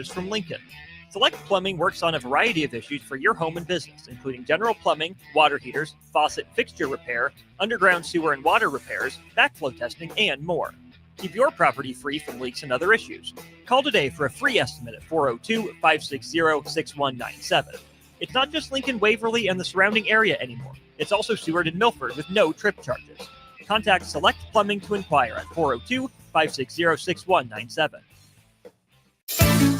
from Lincoln. Select Plumbing works on a variety of issues for your home and business, including general plumbing, water heaters, faucet fixture repair, underground sewer and water repairs, backflow testing, and more. Keep your property free from leaks and other issues. Call today for a free estimate at 402-560-6197. It's not just Lincoln, Waverly, and the surrounding area anymore. It's also Seward and Milford with no trip charges. Contact Select Plumbing to inquire at 402-560-6197.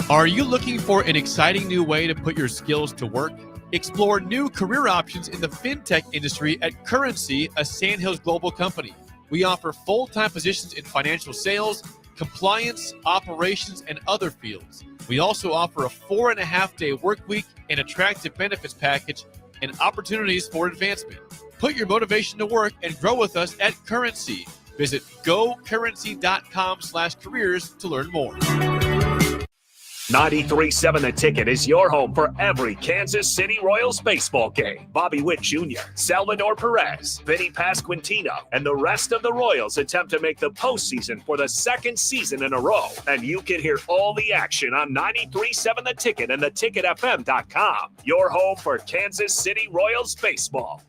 Are you looking for an exciting new way to put your skills to work? Explore new career options in the fintech industry at Currency, a Sandhills global company. We offer full-time positions in financial sales, compliance, operations, and other fields. We also offer a 4.5-day work week, an attractive benefits package, and opportunities for advancement. Put your motivation to work and grow with us at Currency. Visit gocurrency.com/careers to learn more. 93.7 The Ticket is your home for every Kansas City Royals baseball game. Bobby Witt Jr., Salvador Perez, Vinny Pasquantino, and the rest of the Royals attempt to make the postseason for the second season in a row. And you can hear all the action on 93.7 The Ticket and theticketfm.com. Your home for Kansas City Royals baseball.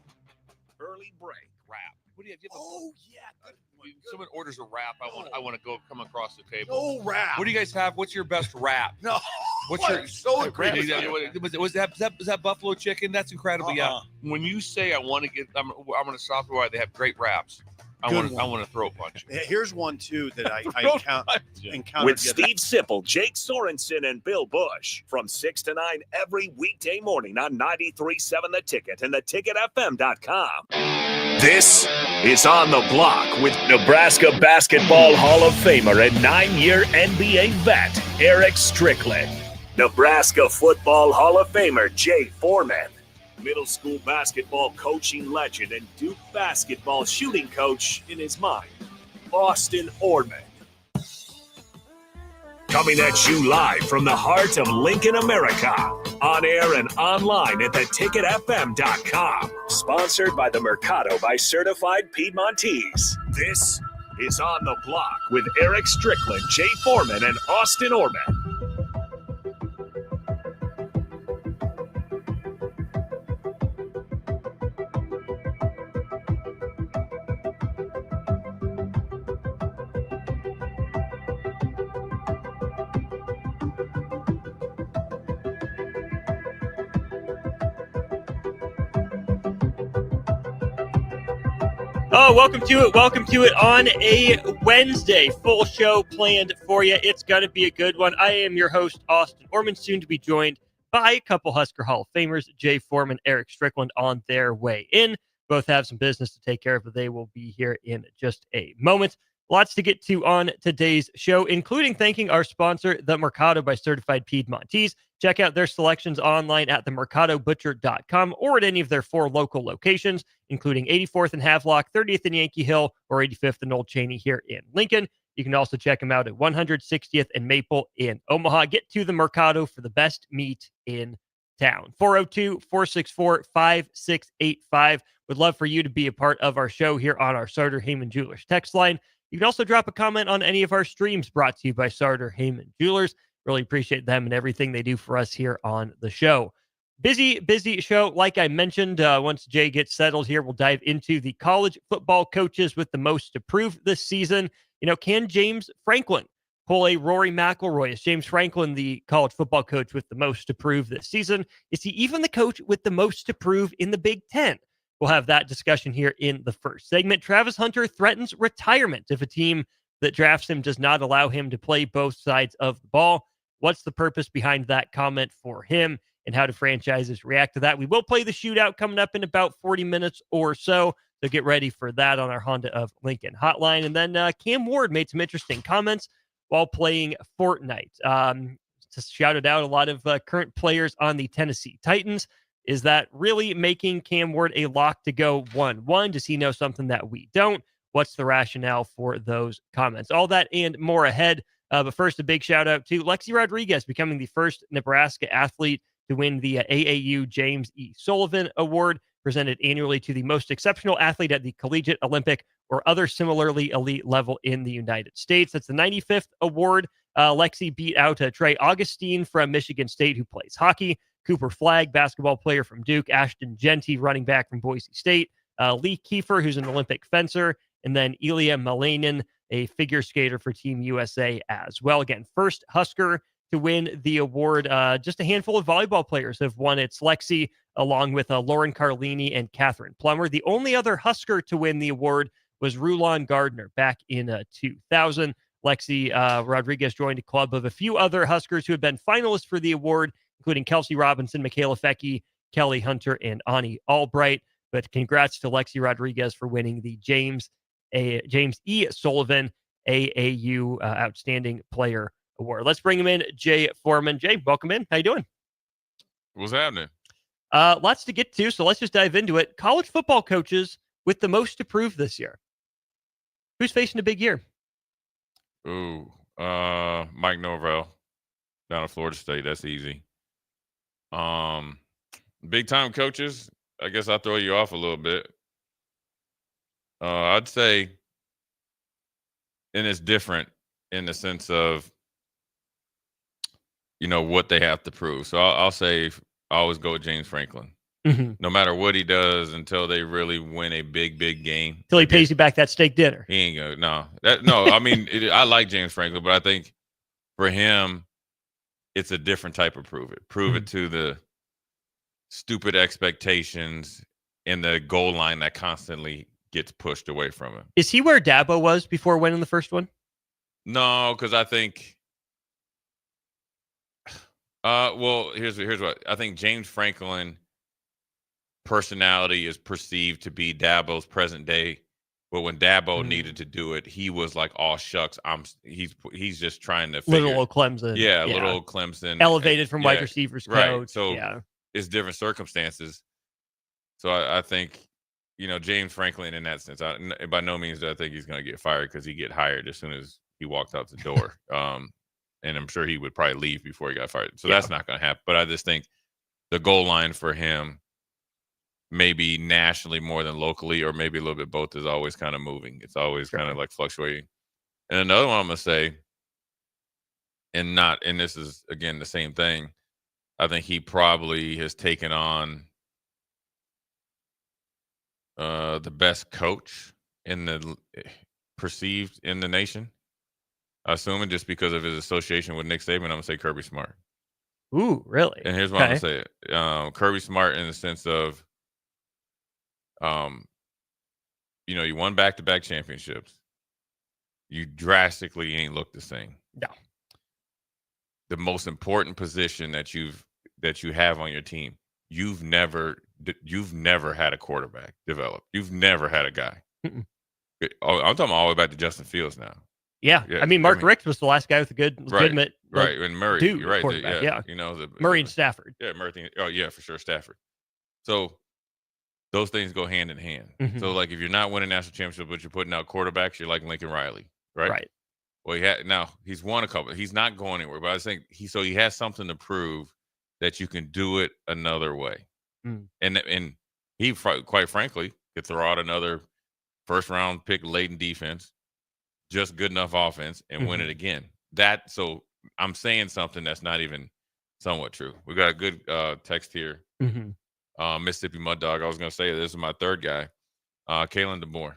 Early break. Wrap. What do you have? Oh, yeah. Someone orders a wrap. I want to go come across the table. No wrap. What do you guys have? What's your best wrap? No. What's your so wrap? incredible. Was that buffalo chicken? That's incredible. Yeah. When you say I want to get, I'm going to South Florida. They have great wraps. I want to throw a punch. Here's one too that I encountered with Steve Sipple, Jake Sorensen, and Bill Bush from 6 to 9 every weekday morning on 93.7 The Ticket and theticketfm.com. This is On the Block with Nebraska Basketball Hall of Famer and 9-year NBA vet Eric Strickland, Nebraska Football Hall of Famer Jay Foreman, middle school basketball coaching legend and Duke basketball shooting coach in his mind, Austin Orman. Coming at you live from the heart of Lincoln, America, on air and online at theticketfm.com. Sponsored by the Mercado by Certified Piedmontese. This is On the Block with Eric Strickland, Jay Foreman, and Austin Orman. Oh, welcome to it. Welcome to it on a Wednesday. Full show planned for you. It's going to be a good one. I am your host, Austin Orman, soon to be joined by a couple Husker Hall of Famers, Jay Foreman, Eric Strickland, on their way in. Both have some business to take care of, but they will be here in just a moment. Lots to get to on today's show, including thanking our sponsor, The Mercado by Certified Piedmontese. Check out their selections online at themercadobutcher.com or at any of their 4 local locations, including 84th and Havelock, 30th and Yankee Hill, or 85th and Old Cheney here in Lincoln. You can also check them out at 160th and Maple in Omaha. Get to the Mercado for the best meat in town. 402-464-5685. Would love for you to be a part of our show here on our Sartor Heyman Jewelers text line. You can also drop a comment on any of our streams brought to you by Sartor Heyman Jewelers. Really appreciate them and everything they do for us here on the show. Busy show. Like I mentioned, once Jay gets settled here, we'll dive into the college football coaches with the most to prove this season. You know, can James Franklin pull a Rory McIlroy? Is James Franklin the college football coach with the most to prove this season? Is he even the coach with the most to prove in the Big Ten? We'll have that discussion here in the first segment. Travis Hunter threatens retirement if a team that drafts him does not allow him to play both sides of the ball. What's the purpose behind that comment for him, and how do franchises react to that? We will play the shootout coming up in about 40 minutes or so get ready for that on our Honda of Lincoln hotline. And then Cam Ward made some interesting comments while playing Fortnite. Just shouted out a lot of current players on the Tennessee Titans. Is that really making Cam Ward a lock to go 1-1? Does he know something that we don't? What's the rationale for those comments? All that and more ahead. But first, a big shout out to Lexi Rodriguez becoming the first Nebraska athlete to win the AAU James E. Sullivan Award, presented annually to the most exceptional athlete at the collegiate, Olympic, or other similarly elite level in the United States. That's the 95th award Lexi beat out Trey Augustine from Michigan State, who plays hockey. Cooper Flagg, basketball player from Duke. Ashton Genty, running back from Boise State. Lee Kiefer, who's an Olympic fencer. And then Ilya Malanin, a figure skater for Team USA as well. Again, first Husker to win the award. Just a handful of volleyball players have won. It's Lexi, along with Lauren Carlini and Catherine Plummer. The only other Husker to win the award was Rulon Gardner back in 2000. Lexi Rodriguez joined a club of a few other Huskers who had been finalists for the award, including Kelsey Robinson, Michaela Fecky, Kelly Hunter, and Ani Albright. But congrats to Lexi Rodriguez for winning the James E. Sullivan AAU Outstanding Player Award. Let's bring him in, Jay Foreman. Jay, welcome in. How you doing? What's happening? Lots to get to, so let's just dive into it. College football coaches with the most to prove this year. Who's facing a big year? Ooh, Mike Norvell down at Florida State. That's easy. Big time coaches. I guess I'll throw you off a little bit. I'd say, and it's different in the sense of, what they have to prove. So I'll say I always go with James Franklin. Mm-hmm. No matter what he does until they really win a big game. Till he pays you back that steak dinner. He ain't gonna, no. I mean, I like James Franklin, but I think for him, it's a different type of prove it. Prove it to the stupid expectations and the goal line that constantly gets pushed away from him. Is he where Dabo was before winning the first one? No, because I think here's what I think. James Franklin personality is perceived to be Dabo's present day, but when Dabo needed to do it, he was like, "Oh shucks, he's just trying to figure." Little old Clemson, little old Clemson, elevated from wide receivers coach, right? So it's different circumstances. So I think James Franklin in that sense. By no means do I think he's going to get fired because he get hired as soon as he walked out the door. And I'm sure he would probably leave before he got fired. So that's not going to happen. But I just think the goal line for him, maybe nationally more than locally, or maybe a little bit both, is always kind of moving. It's always kind of like fluctuating. And another one I'm going to say, and this is, again, the same thing. I think he probably has taken on the best coach perceived in the nation. Assuming just because of his association with Nick Saban, I'm going to say Kirby Smart. Ooh, really? And here's what I'm going to say it. Kirby Smart in the sense of, you won back-to-back championships. You drastically ain't looked the same. No. The most important position that you have on your team, you've never had a quarterback develop. You've never had a guy. I'm talking all the way back to Justin Fields now. Yeah. I mean, Mark Richt was the last guy with a good, legitimate, right. And Murray, you're right. Yeah. Murray and Stafford. Yeah, Murray. Oh, yeah, for sure, Stafford. So those things go hand in hand. Mm-hmm. So, like, if you're not winning national championships, but you're putting out quarterbacks, you're like Lincoln Riley, right? Right. Well, he's won a couple. He's not going anywhere, but I think he has something to prove that you can do it another way. And he, quite frankly, could throw out another first-round pick laden defense, just good enough offense, and win it again. So I'm saying something that's not even somewhat true. We got a good text here. Mississippi Mud Dog. I was going to say this is my third guy, Kalen DeBoer.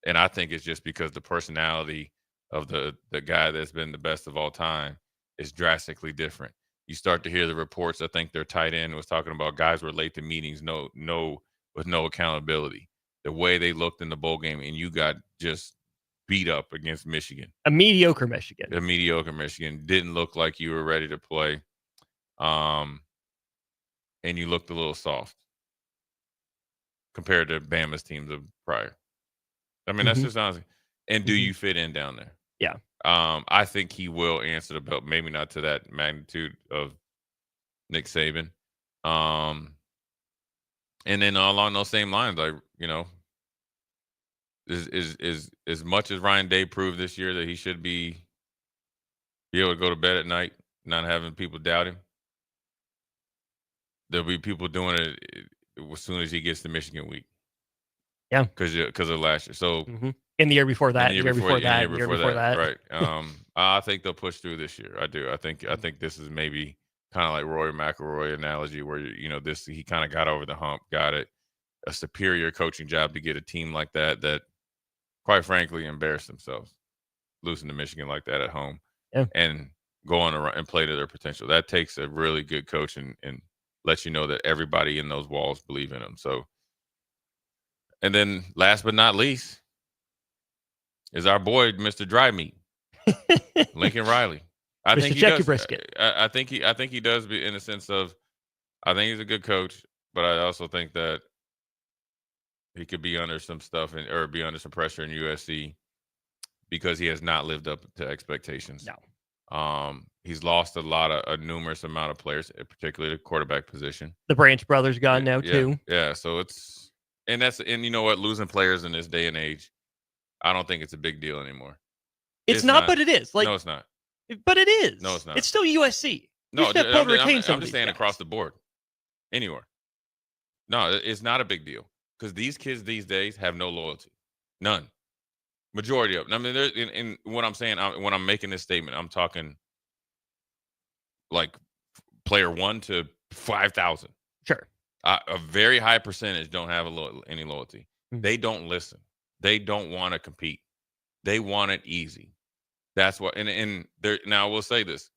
And I think it's just because the personality of the guy that's been the best of all time is drastically different. You start to hear the reports. I think their tight end was talking about guys were late to meetings, with no accountability. The way they looked in the bowl game, and you got just beat up against Michigan. A mediocre Michigan. Didn't look like you were ready to play. And you looked a little soft compared to Bama's teams of prior. I mean, that's just honestly. And do you fit in down there? Yeah. I think he will answer the belt, maybe not to that magnitude of Nick Saban. And then along those same lines, like, is as much as Ryan Day proved this year that he should be able to go to bed at night, not having people doubt him. There'll be people doing it as soon as he gets to Michigan week. Yeah, because of last year. So In the year before that, the year before that. Right. I think they'll push through this year. I do. I think this is maybe kind of like Roy McIlroy analogy where, he kind of got over the hump, got it. A superior coaching job to get a team like that quite frankly embarrassed themselves, losing to Michigan like that at home, and go on and play to their potential. That takes a really good coach and lets you know that everybody in those walls believe in them. So, and then last but not least is our boy, Mr. Dry Meat, Lincoln Riley. I think he does. Brisket. I think he does, be in the sense of, I think he's a good coach, but I also think that he could be under some stuff or be under some pressure in USC because he has not lived up to expectations. No. He's lost a numerous amount of players, particularly the quarterback position. The Branch brothers gone now too. Yeah. So and you know what? Losing players in this day and age, I don't think it's a big deal anymore. It's not, but it is. No, it's not. But it is. No, it's not. It's still USC. No, I'm just saying across the board, anywhere. No, it's not a big deal because these kids these days have no loyalty, none. Majority of them. I mean, in what I'm saying, when I'm making this statement, I'm talking like player 1 to 5,000. Sure. A very high percentage don't have any loyalty. Mm-hmm. They don't listen. They don't want to compete. They want it easy. That's what. And there. Now I will say this: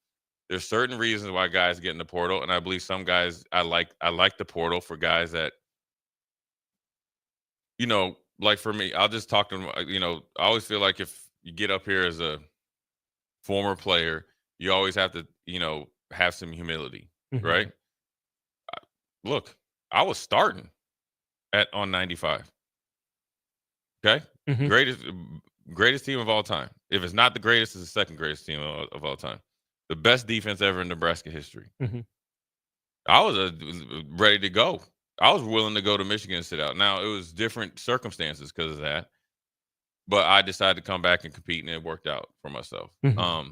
there's certain reasons why guys get in the portal, and I believe some guys. I like the portal for guys that, like for me, I'll just talk to them. I always feel like if you get up here as a former player, you always have to, have some humility, mm-hmm. right? Look, I was starting on 95. Okay, mm-hmm. Greatest team of all time. If it's not the greatest, it's the second greatest team of all time. The best defense ever in Nebraska history. Mm-hmm. I was ready to go. I was willing to go to Michigan and sit out. Now, it was different circumstances because of that. But I decided to come back and compete, and it worked out for myself. Mm-hmm.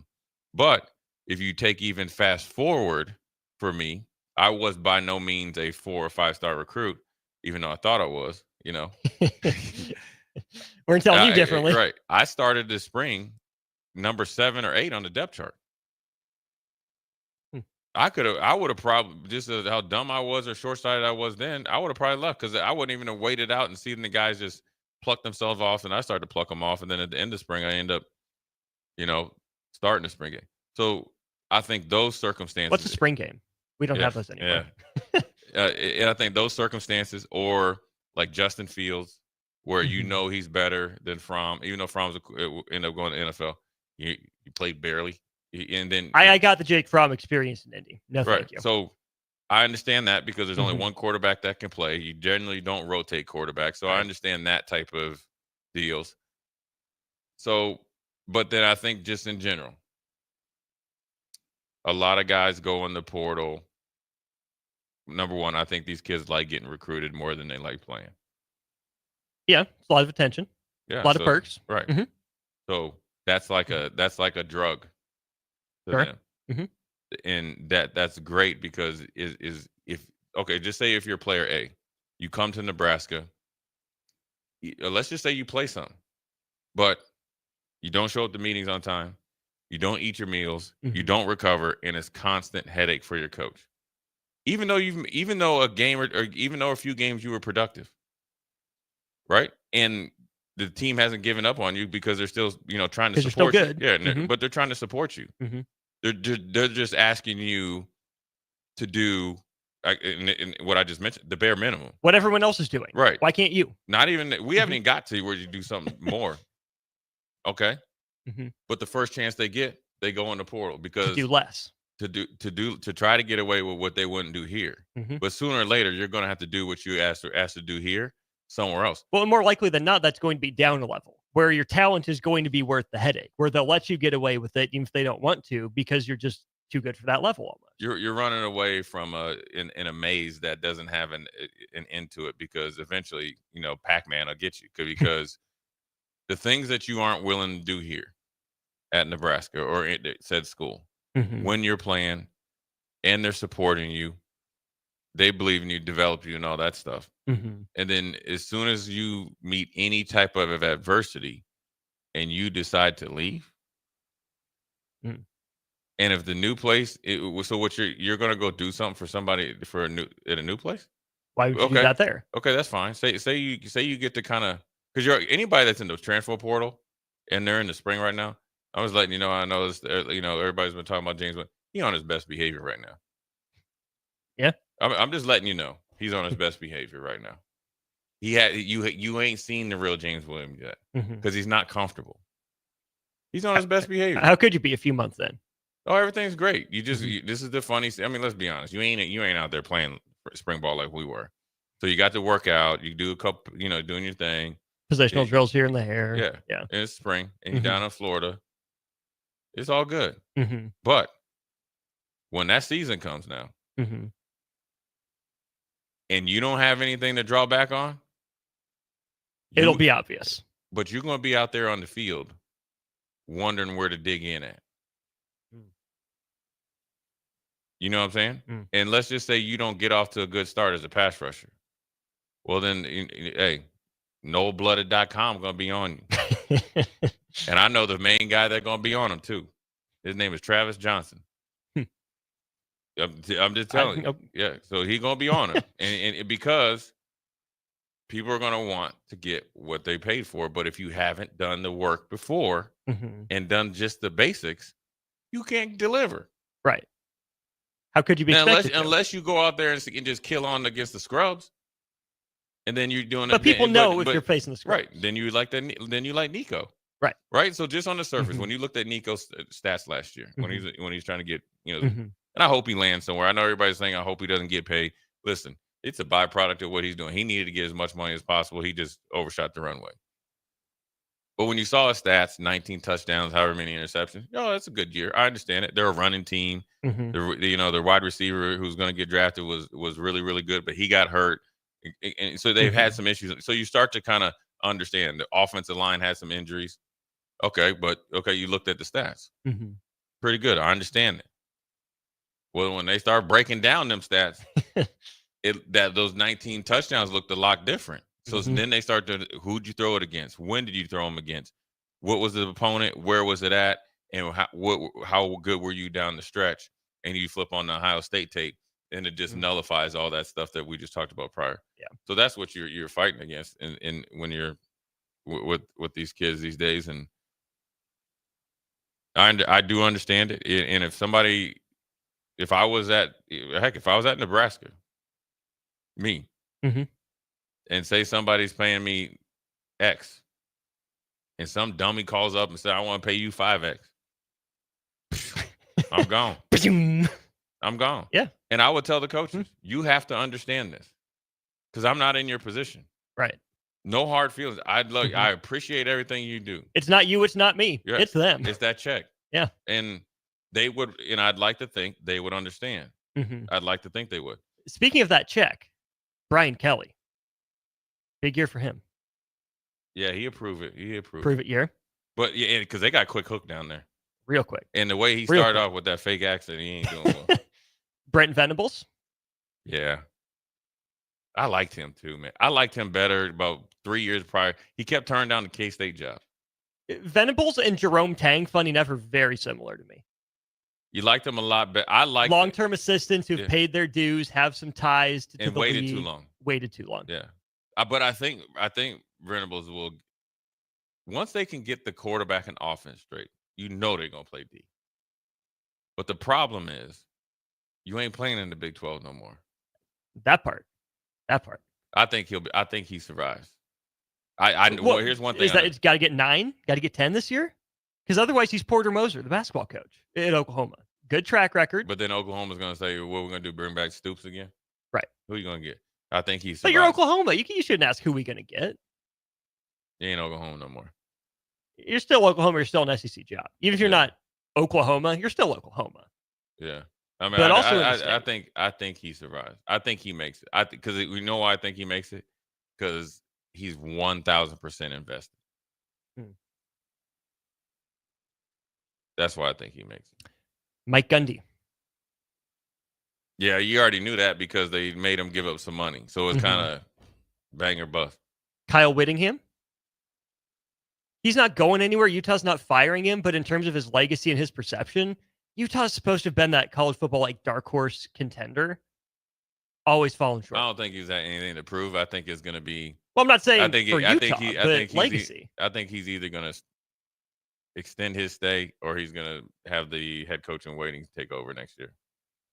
But if you take even fast forward for me, I was by no means a 4 or 5 star recruit, even though I thought I was, We're telling you differently. Right. I started this spring number 7 or 8 on the depth chart. I would have probably, just how dumb I was or short-sighted I was then, I would have probably left because I wouldn't even have waited out and seen the guys just pluck themselves off, and I started to pluck them off. And then at the end of spring, I end up, starting the spring game. So I think those circumstances. What's a spring game? We don't have those anymore. Yeah. And I think those circumstances, or like Justin Fields, where mm-hmm. He's better than Fromm, even though Fromm ended up going to the NFL. He played barely. And then I got the Jake Fromm experience in Indy. No, right. Thank you. So I understand that because there's only mm-hmm. one quarterback that can play. You generally don't rotate quarterbacks. So I understand that type of deals. So, but then I think just in general, a lot of guys go in the portal. Number one, I think these kids like getting recruited more than they like playing. Yeah, it's a lot of attention. Yeah, a lot of perks. Right. Mm-hmm. So that's like a drug to sure. them. Mm-hmm. And that's great because just say if you're player A, you come to Nebraska, let's just say you play something, but you don't show up to meetings on time, you don't eat your meals, mm-hmm. you don't recover, and it's constant headache for your coach. Even though a game or even though a few games you were productive, right? And the team hasn't given up on you because they're still, trying to support you're still you. good. Yeah, mm-hmm. but they're trying to support you. Mm-hmm. They're just asking you to do in what I just mentioned, the bare minimum. What everyone else is doing. Right. Why can't you? Not even we haven't even got to where you do something more. Okay. Mm-hmm. But the first chance they get, they go in the portal because to do less. To try to get away with what they wouldn't do here. Mm-hmm. But sooner or later, you're going to have to do what you asked to do here somewhere else. Well, more likely than not, that's going to be down a level where your talent is going to be worth the headache, where they'll let you get away with it even if they don't want to because you're just too good for that level almost. You're running away from in a maze that doesn't have an end to it because eventually, Pac-Man will get you because the things that you aren't willing to do here at Nebraska or at said school, mm-hmm. when you're playing and they're supporting you, they believe in you, develop you, and all that stuff. Mm-hmm. And then as soon as you meet any type of adversity, and you decide to leave, and if the new place, so what you're going to go do something for somebody at a new place? Why would you do that there? Okay, that's fine. Say you get to kind of, because anybody that's in the transfer portal and they're in the spring right now. I was letting you know. I know this. Everybody's been talking about James, but he's on his best behavior right now. Yeah, I'm just letting you know he's on his best behavior right now. You ain't seen the real James Williams yet because he's not comfortable. He's on his best behavior. How could you be a few months in? Oh, everything's great. You just this is the funny. I mean, let's be honest. You ain't out there playing spring ball like we were. So you got to work out. You do a couple, doing your thing. Positional drills here and there. Yeah. And it's spring, and you're down in Florida. It's all good. Mm-hmm. But when that season comes now, and you don't have anything to draw back on, it'll be obvious. But you're going to be out there on the field wondering where to dig in at. You know what I'm saying? And let's just say you don't get off to a good start as a pass rusher. Well, then, hey, NoBlooded.com going to be on you. And I know the main guy that's going to be on him, too. His name is Travis Johnson. I'm just telling you. Yeah, so he's going to be on him. and because people are going to want to get what they paid for. But if you haven't done the work before and done just the basics, you can't deliver. Right. How could you be unless you go out there and just kill on against the scrubs, and then you're doing it. But people know if you're facing the scrubs, right? Then you like that. Then you like Nico, right? So just on the surface, when you looked at Nico's stats last year, when he's trying to get, and I hope he lands somewhere. I know everybody's saying I hope he doesn't get paid. Listen, it's a byproduct of what he's doing. He needed to get as much money as possible. He just overshot the runway. But when you saw his stats, 19 touchdowns, however many interceptions, that's a good year. I understand it. They're a running team. Their wide receiver who's going to get drafted was really, really good, but he got hurt. And so they've had some issues. So you start to kind of understand the offensive line had some injuries. Okay, you looked at the stats. Pretty good. I understand it. Well, when they start breaking down them stats, those 19 touchdowns looked a lot different. So then they start to, who'd you throw it against? When did you throw them against? What was the opponent? Where was it at? And how good were you down the stretch? And you flip on the Ohio State tape, and it just nullifies all that stuff that we just talked about prior. Yeah. So that's what you're fighting against, and when you're with these kids these days. And I do understand it. And if I was at Nebraska, me. And say somebody's paying me X, and some dummy calls up and says, I want to pay you 5X. I'm gone. I'm gone. Yeah. And I would tell the coaches, you have to understand this because I'm not in your position. Right. No hard feelings. I appreciate everything you do. It's not you. It's not me. Yeah. It's them. It's that check. Yeah. And they would, and I'd like to think they would understand. I'd like to think they would. Speaking of that check, Brian Kelly. Big year for him. Yeah, he approved it. Prove it year. But yeah, because they got a quick hook down there. Real quick. And the way he started off with that fake accent, he ain't doing well. Brent Venables? Yeah. I liked him too, man. I liked him better about 3 years prior. He kept turning down the K-State job. Venables and Jerome Tang, funny enough, are very similar to me. You liked them a lot better. I like long-term assistants who've paid their dues, have some ties to and the waited league. too long. Waited too long. Yeah. But I think Venables will, once they can get the quarterback and offense straight, they're going to play D. But the problem is, you ain't playing in the Big 12 no more. That part. I think he survives. Well, here's one thing. Is that it's got to get 9? Got to get 10 this year? Because otherwise, he's Porter Moser, the basketball coach at Oklahoma. Good track record. But then Oklahoma's going to say, what we're going to do, bring back Stoops again? Right. Who are you going to get? I think he's. But you're Oklahoma. You shouldn't ask who we going to get. You ain't Oklahoma no more. You're still Oklahoma. You're still an SEC job. Even if you're not Oklahoma, you're still Oklahoma. Yeah. I mean, but I think he survives. I think he makes it. Because we know why I think he makes it. Because he's 1,000% invested. That's why I think he makes it. Mike Gundy. Yeah, you already knew that because they made him give up some money. So it's kind of bang or bust. Kyle Whittingham. He's not going anywhere. Utah's not firing him, but in terms of his legacy and his perception, Utah's supposed to have been that college football like dark horse contender. Always falling short. I don't think he's had anything to prove. I think it's going to be. Well, I'm not saying I think for Utah, but legacy. I think he's either going to extend his stay or he's going to have the head coach in waiting take over next year.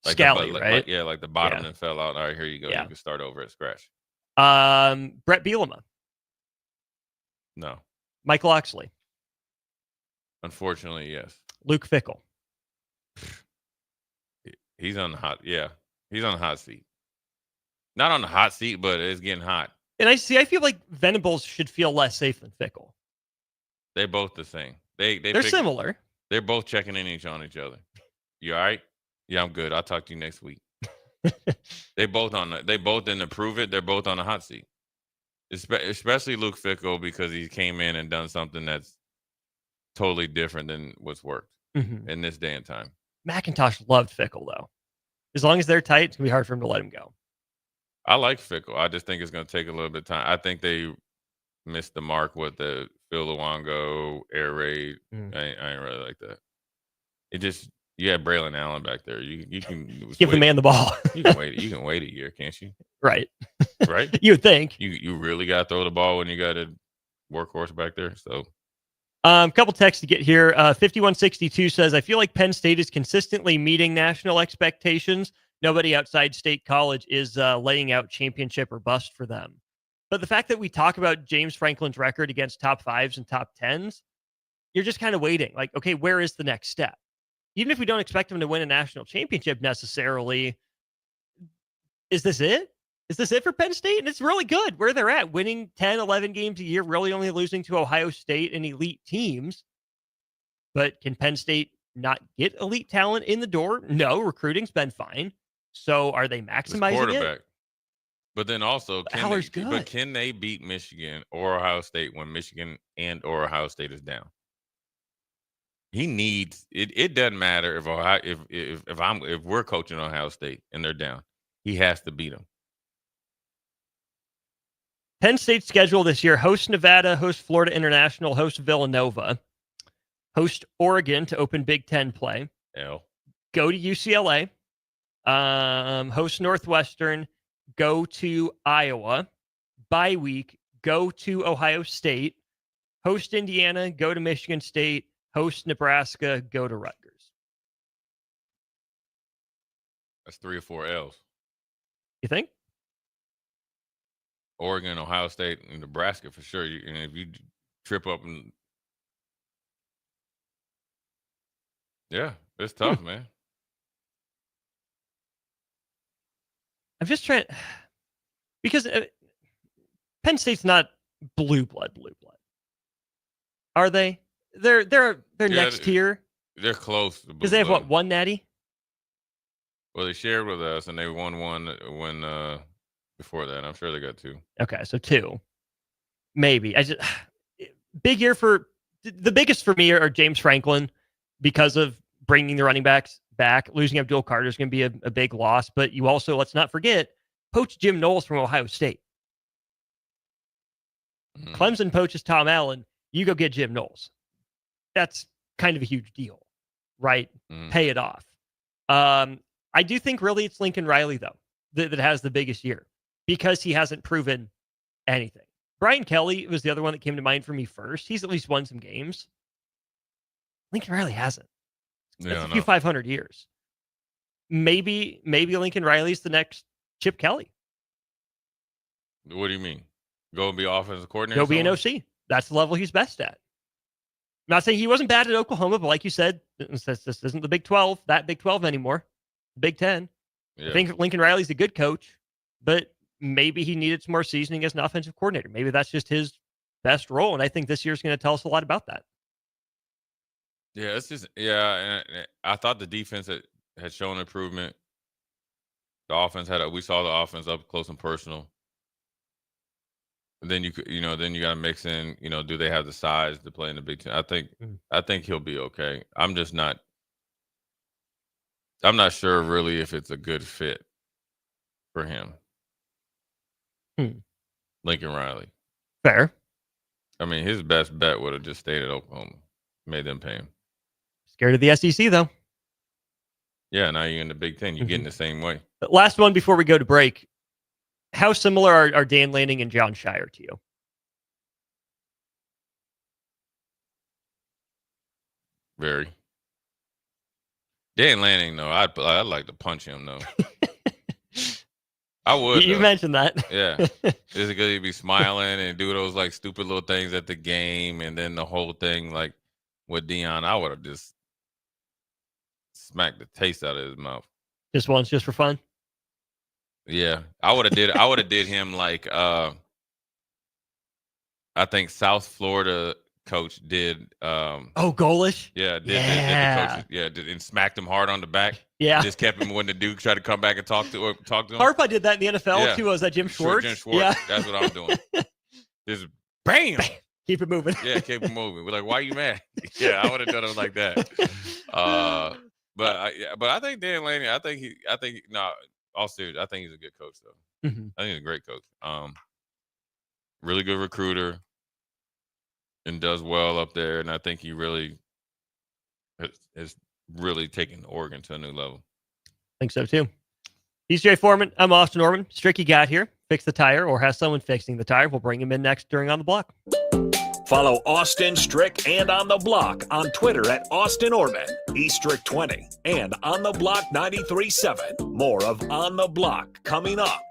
Like Scally, right? Like the bottom and fell out. All right, here you go. Yeah. You can start over at scratch. Brett Bielema. No. Michael Oxley. Unfortunately, yes. Luke Fickell. He's on the hot. Yeah, he's on the hot seat. Not on the hot seat, but it's getting hot. And I feel like Venables should feel less safe than Fickell. They're both the same. They're similar. They're both checking in on each other. You all right? Yeah, I'm good. I'll talk to you next week. They both didn't approve it. They're both on the hot seat. Especially Luke Fickell because he came in and done something that's totally different than what's worked in this day and time. McIntosh loved Fickell though. As long as they're tight, it's gonna be hard for him to let him go. I like Fickell. I just think it's gonna take a little bit of time. I think they missed the mark with the Phil Luongo air raid. I ain't really like that. It just you had Braylon Allen back there. You can give the man the ball. You can wait a year, can't you? Right. Right. You would think. You really got to throw the ball when you got a workhorse back there. So, couple texts to get here. 5162 says, I feel like Penn State is consistently meeting national expectations. Nobody outside State College is laying out championship or bust for them. But the fact that we talk about James Franklin's record against top fives and top tens, you're just kind of waiting. Like, okay, where is the next step? Even if we don't expect him to win a national championship necessarily, is this it? Is this it for Penn State? And it's really good where they're at, winning 10, 11 games a year, really only losing to Ohio State and elite teams. But can Penn State not get elite talent in the door? No, recruiting's been fine. So are they maximizing it? But then also, can they beat Michigan or Ohio State when Michigan and or Ohio State is down? He needs it. It doesn't matter if we're coaching Ohio State and they're down. He has to beat them. Penn State's schedule this year: host Nevada, host Florida International, host Villanova, host Oregon to open Big Ten play. Go to UCLA, host Northwestern, go to Iowa, bye week, go to Ohio State, host Indiana, go to Michigan State, host Nebraska, go to Rutgers. That's 3 or 4 L's. You think? Oregon, Ohio State, and Nebraska for sure. And if you trip up and it's tough, man. I'm just trying because Penn State's not blue blood. Are they? They're next tier. They're close because they have what, one natty? Well, they shared with us, and they won one when before that. I'm sure they got 2. Okay, so 2, maybe. Big year for the biggest for me are James Franklin because of bringing the running backs back. Losing Abdul Carter is going to be a big loss, but you also, let's not forget, poach Jim Knowles from Ohio State. Clemson poaches Tom Allen. You go get Jim Knowles. That's kind of a huge deal, right? Pay it off. I do think really it's Lincoln Riley, though, that has the biggest year because he hasn't proven anything. Brian Kelly was the other one that came to mind for me first. He's at least won some games. Lincoln Riley hasn't. That's a few 500 years. Maybe Lincoln Riley's the next Chip Kelly. What do you mean? Go and be offensive coordinator? Go be an OC. That's the level he's best at. I'm not saying he wasn't bad at Oklahoma, but like you said, this isn't the Big 12, that Big 12 anymore. Big 10. Yeah. I think Lincoln Riley's a good coach, but maybe he needed some more seasoning as an offensive coordinator. Maybe that's just his best role, and I think this year's going to tell us a lot about that. Yeah, it's just and I thought the defense had shown improvement. The offense we saw the offense up close and personal. And then you got to mix in, do they have the size to play in the Big Ten? I think he'll be okay. I'm not sure really if it's a good fit for him. Lincoln Riley. Fair. I mean, his best bet would have just stayed at Oklahoma, made them pay him. Scared of the SEC, though. Yeah, now you're in the Big Ten. You're getting the same way. Last one before we go to break. How similar are Dan Lanning and John Shire to you? Very. Dan Lanning, though, I'd like to punch him, though. I would. You mentioned that. Yeah. It's good he'd be smiling and do those like stupid little things at the game, and then the whole thing like with Deion, I would have just smacked the taste out of his mouth. Just once, just for fun? Yeah. I would have did him like I think South Florida coach did Golish? Yeah, did the coaches, and smacked him hard on the back. Yeah. Just kept him when the dude tried to come back and talk to him. Harbaugh did that in the NFL too. Was that Jim Schwartz? Jim Schwartz. Yeah. That's what I'm doing. Just bam. Keep it moving. Yeah, keep it moving. We're like, why are you mad? Yeah, I would have done it like that. But I think Dan Lanning, all serious, I think he's a good coach though. I think he's a great coach. Really good recruiter and does well up there. And I think he really has really taken Oregon to a new level. I think so too. He's Jay Foreman. I'm Austin Orman. Stricky got here, fix the tire, or has someone fixing the tire. We'll bring him in next during On the Block. Follow Austin Strick and On the Block on Twitter at Austin Orman, eStrick20, and On the Block 93.7. More of On the Block coming up.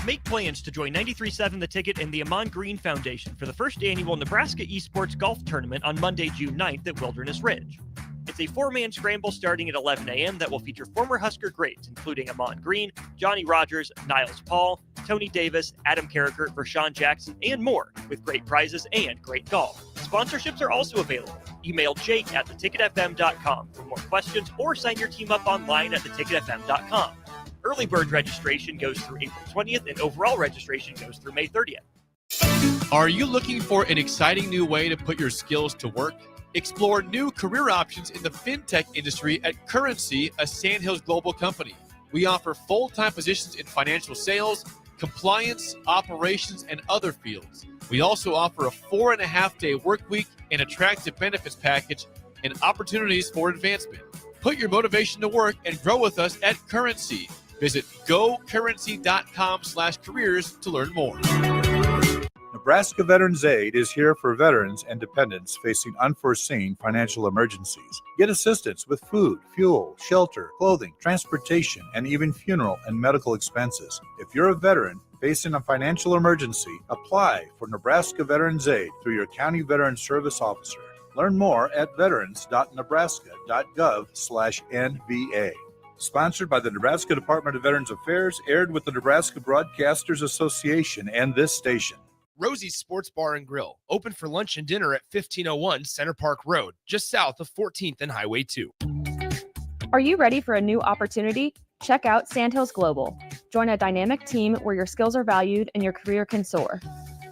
Make plans to join 93.7 The Ticket and the Amon Green Foundation for the first annual Nebraska Esports Golf Tournament on Monday, June 9th at Wilderness Ridge. It's a four-man scramble starting at 11 a.m. that will feature former Husker greats, including Amon Green, Johnny Rogers, Niles Paul, Tony Davis, Adam Carricker, Vershawn Jackson, and more, with great prizes and great golf. Sponsorships are also available. Email Jake at theticketfm.com for more questions or sign your team up online at theticketfm.com. Early bird registration goes through April 20th, and overall registration goes through May 30th. Are you looking for an exciting new way to put your skills to work? Explore new career options in the fintech industry at Currency, a Sandhills global company. We offer full-time positions in financial sales, compliance, operations, and other fields. We also offer a 4.5-day work week, an attractive benefits package, and opportunities for advancement. Put your motivation to work and grow with us at Currency. Visit gocurrency.com/careers to learn more. Nebraska Veterans Aid is here for veterans and dependents facing unforeseen financial emergencies. Get assistance with food, fuel, shelter, clothing, transportation, and even funeral and medical expenses. If you're a veteran facing a financial emergency, apply for Nebraska Veterans Aid through your county veteran service officer. Learn more at veterans.nebraska.gov/NVA. Sponsored by the Nebraska Department of Veterans Affairs, aired with the Nebraska Broadcasters Association and this station. Rosie's Sports Bar and Grill, open for lunch and dinner at 1501 Center Park Road, just south of 14th and Highway 2. Are you ready for a new opportunity? Check out Sandhills Global. Join a dynamic team where your skills are valued and your career can soar.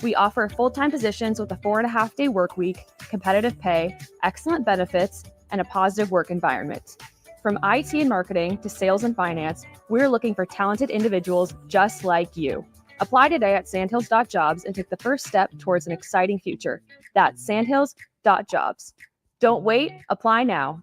We offer full-time positions with a 4.5-day work week, competitive pay, excellent benefits, and a positive work environment. From IT and marketing to sales and finance, we're looking for talented individuals just like you. Apply today at sandhills.jobs and take the first step towards an exciting future. That's sandhills.jobs. Don't wait, apply now.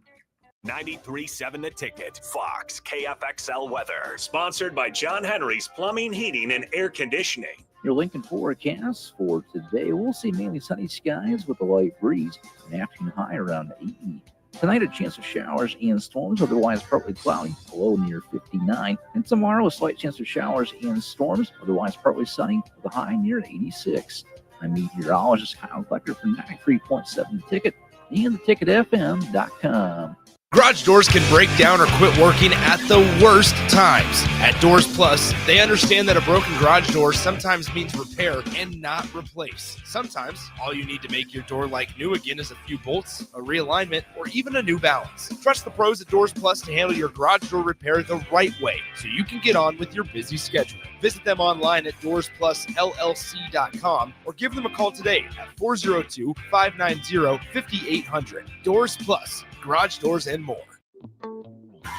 93.7 The Ticket, Fox, KFXL weather. Sponsored by John Henry's Plumbing, Heating, and Air Conditioning. Your Lincoln forecast for today, we'll see mainly sunny skies with a light breeze, an afternoon high around 80. Tonight, a chance of showers and storms, otherwise partly cloudy, low near 59. And tomorrow, a slight chance of showers and storms, otherwise partly sunny, with a high near 86. I'm meteorologist Kyle Flecker from 93.7 The Ticket and theticketfm.com. Garage doors can break down or quit working at the worst times. At Doors Plus, they understand that a broken garage door sometimes means repair and not replace. Sometimes, all you need to make your door like new again is a few bolts, a realignment, or even a new balance. Trust the pros at Doors Plus to handle your garage door repair the right way so you can get on with your busy schedule. Visit them online at DoorsPlusLLC.com or give them a call today at 402-590-5800. Doors Plus. Garage doors and more.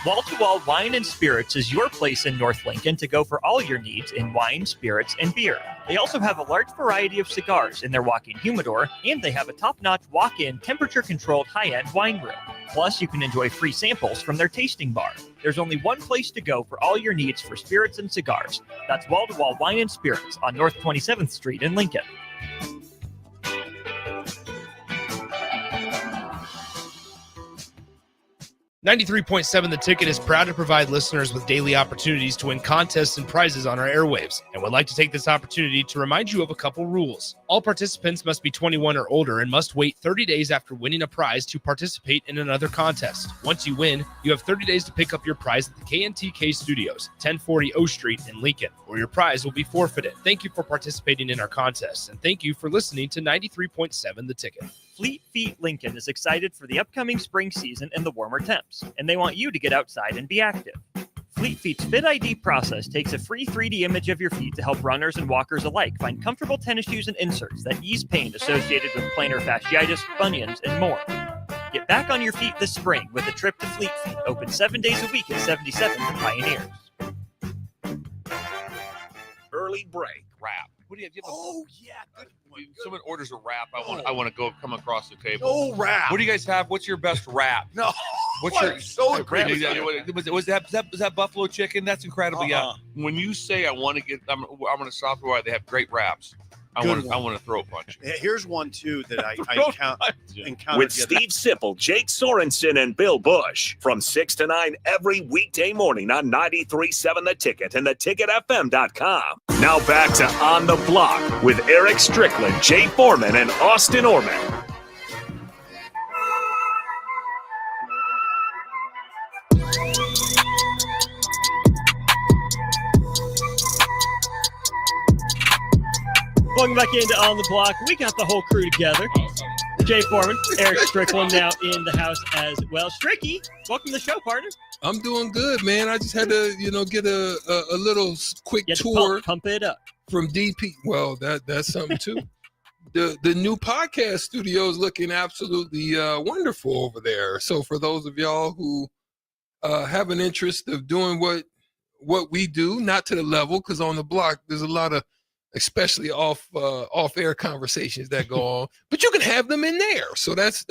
Wall-to-Wall Wine and Spirits is your place in North Lincoln to go for all your needs in wine, spirits, and beer. They also have a large variety of cigars in their walk-in humidor, and they have a top-notch walk-in temperature-controlled high-end wine room. Plus, you can enjoy free samples from their tasting bar. There's only one place to go for all your needs for spirits and cigars. That's Wall-to-Wall Wine and Spirits on North 27th Street in Lincoln. 93.7 The Ticket is proud to provide listeners with daily opportunities to win contests and prizes on our airwaves, and would like to take this opportunity to remind you of a couple rules. All participants must be 21 or older and must wait 30 days after winning a prize to participate in another contest. Once you win, you have 30 days to pick up your prize at the KNTK Studios, 1040 O Street in Lincoln, or your prize will be forfeited. Thank you for participating in our contests, and thank you for listening to 93.7 The Ticket. Fleet Feet Lincoln is excited for the upcoming spring season and the warmer temps, and they want you to get outside and be active. Fleet Feet's Fit ID process takes a free 3D image of your feet to help runners and walkers alike find comfortable tennis shoes and inserts that ease pain associated with plantar fasciitis, bunions, and more. Get back on your feet this spring with a trip to Fleet Feet, open 7 days a week at 77th and Pioneers. Early break. Wrap. What do you have? Yeah. Good point. Someone orders a wrap. I want to go come across the table. Oh, wrap. What do you guys have? What's your best wrap? No. What's your so wrap? agreeable. Was that buffalo chicken? That's incredible. Yeah. When you say I want to get, I'm going to software. They have great wraps. I want to throw a punch. Here's one too that I encountered with Steve Sipple, Jake Sorensen, and Bill Bush from 6 to 9 every weekday morning on 93.7 The Ticket and theticketfm.com. Now back to On the Block with Eric Strickland, Jay Foreman, and Austin Orman. Welcome back into On the Block. We got the whole crew together. Jay Foreman, Eric Strickland now in the house as well. Stricky, welcome to the show, partner. I'm doing good, man. I just had to, get a little quick tour. Pump it up. From DP. Well, that's something too. The new podcast studio is looking absolutely wonderful over there. So for those of y'all who have an interest of doing what we do, not to the level, because on the block there's a lot of especially off-air conversations that go on, but you can have them in there. So that's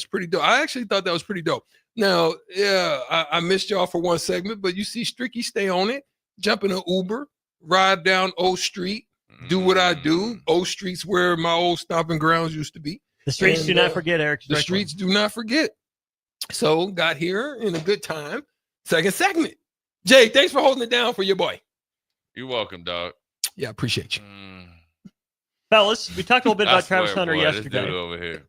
pretty dope. I actually thought that was pretty dope. Now, yeah, I missed y'all for one segment, but you see Stricky stay on it, jump in an Uber, ride down O Street, do what I do. O Street's where my old stomping grounds used to be. The streets do not forget, Eric Strickland. The streets do not forget. So got here in a good time. Second segment. Jay, thanks for holding it down for your boy. You're welcome, dog. Yeah, appreciate you. Fellas, we talked a little bit about Travis Hunter yesterday. This dude over here.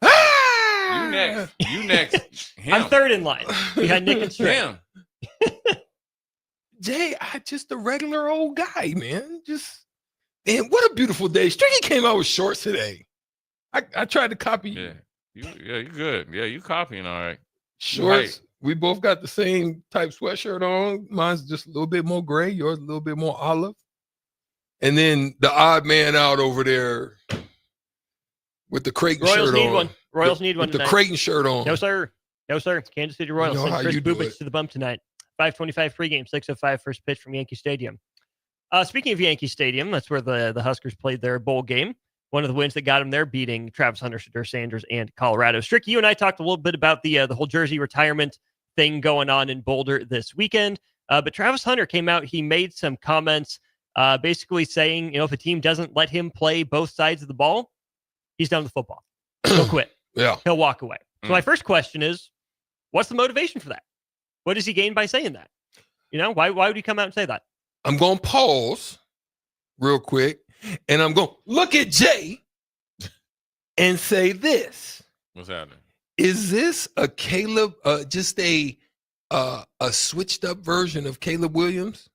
Ah! You next. Him. I'm third in line behind Nick and Stray. Him. Jay, I just a regular old guy, man. Man, what a beautiful day. Stricky came out with shorts today. I tried to copy you. Yeah, you're good. Yeah, you copying all right. Shorts. Right. We both got the same type sweatshirt on. Mine's just a little bit more gray. Yours a little bit more olive. And then the odd man out over there with the Creighton Royals shirt need on. one. Royals need one with the tonight. Creighton shirt on. No, sir. No, sir. Kansas City Royals. You know how Chris you do Bubich it. to the bump tonight. 5:25 pregame, 6:05 first pitch from Yankee Stadium. Speaking of Yankee Stadium, that's where the Huskers played their bowl game. One of the wins that got them there, beating Travis Hunter, Shadur Sanders, and Colorado. Strick, you and I talked a little bit about the whole jersey retirement thing going on in Boulder this weekend. But Travis Hunter came out. He made some comments basically saying, if a team doesn't let him play both sides of the ball, he's done with football. He'll quit. Yeah. He'll walk away. So my first question is, what's the motivation for that? What does he gain by saying that? Why would he come out and say that? I'm going to pause real quick, and I'm going to look at Jay and say this. What's happening? Is this a Caleb, just a switched up version of Caleb Williams?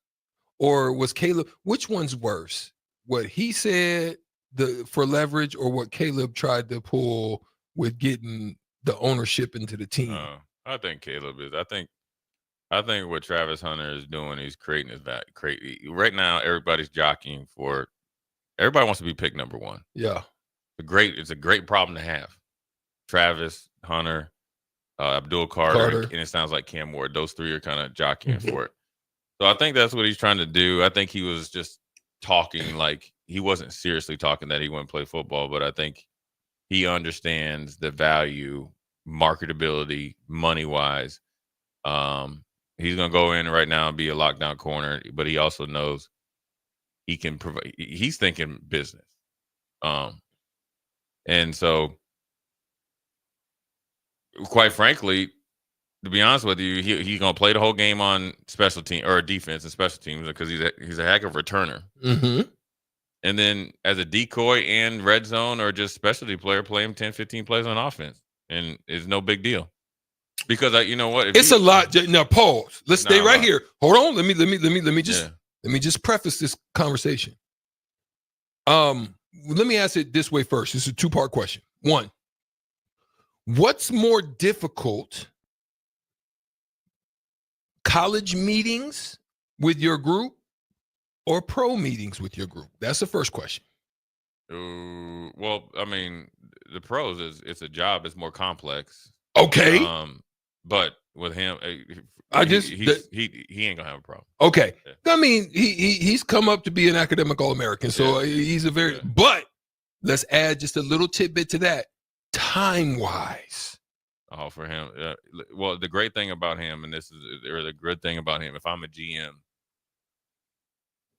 Or was Caleb, which one's worse? What he said for leverage, or what Caleb tried to pull with getting the ownership into the team? I think Caleb is. I think what Travis Hunter is doing, he's creating that. Right now, everybody's jockeying for. Everybody wants to be picked number one. Yeah, It's a great problem to have. Travis Hunter, Abdul Carter, and it sounds like Cam Ward. Those three are kind of jockeying for it. So I think that's what he's trying to do. I think he was just talking like he wasn't seriously talking that he wouldn't play football, but I think he understands the value, marketability, money-wise. He's going to go in right now and be a lockdown corner, but he also knows he can provide. He's thinking business. And so, quite frankly, to be honest with you, he's going to play the whole game on special team or defense and special teams because he's a heck of a returner. Mm-hmm. And then as a decoy and red zone or just specialty player, play him 10, 15 plays on offense. And it's no big deal. Because you know what? It's a lot. Now pause. Let's stay right here. Hold on. Let me just preface this conversation. Let me ask it this way first. It's a two-part question. One, what's more difficult? College meetings with your group or pro meetings with your group? That's the first question. Well, I mean, the pros it's a job. It's more complex. Okay. But with him, he ain't gonna have a problem. Okay. Yeah. I mean, he's come up to be an academic All-American, so he's a very. Yeah. But let's add just a little tidbit to that. Time-wise. Oh, for him. Well, the great thing about him, and this is the good thing about him, if I'm a GM,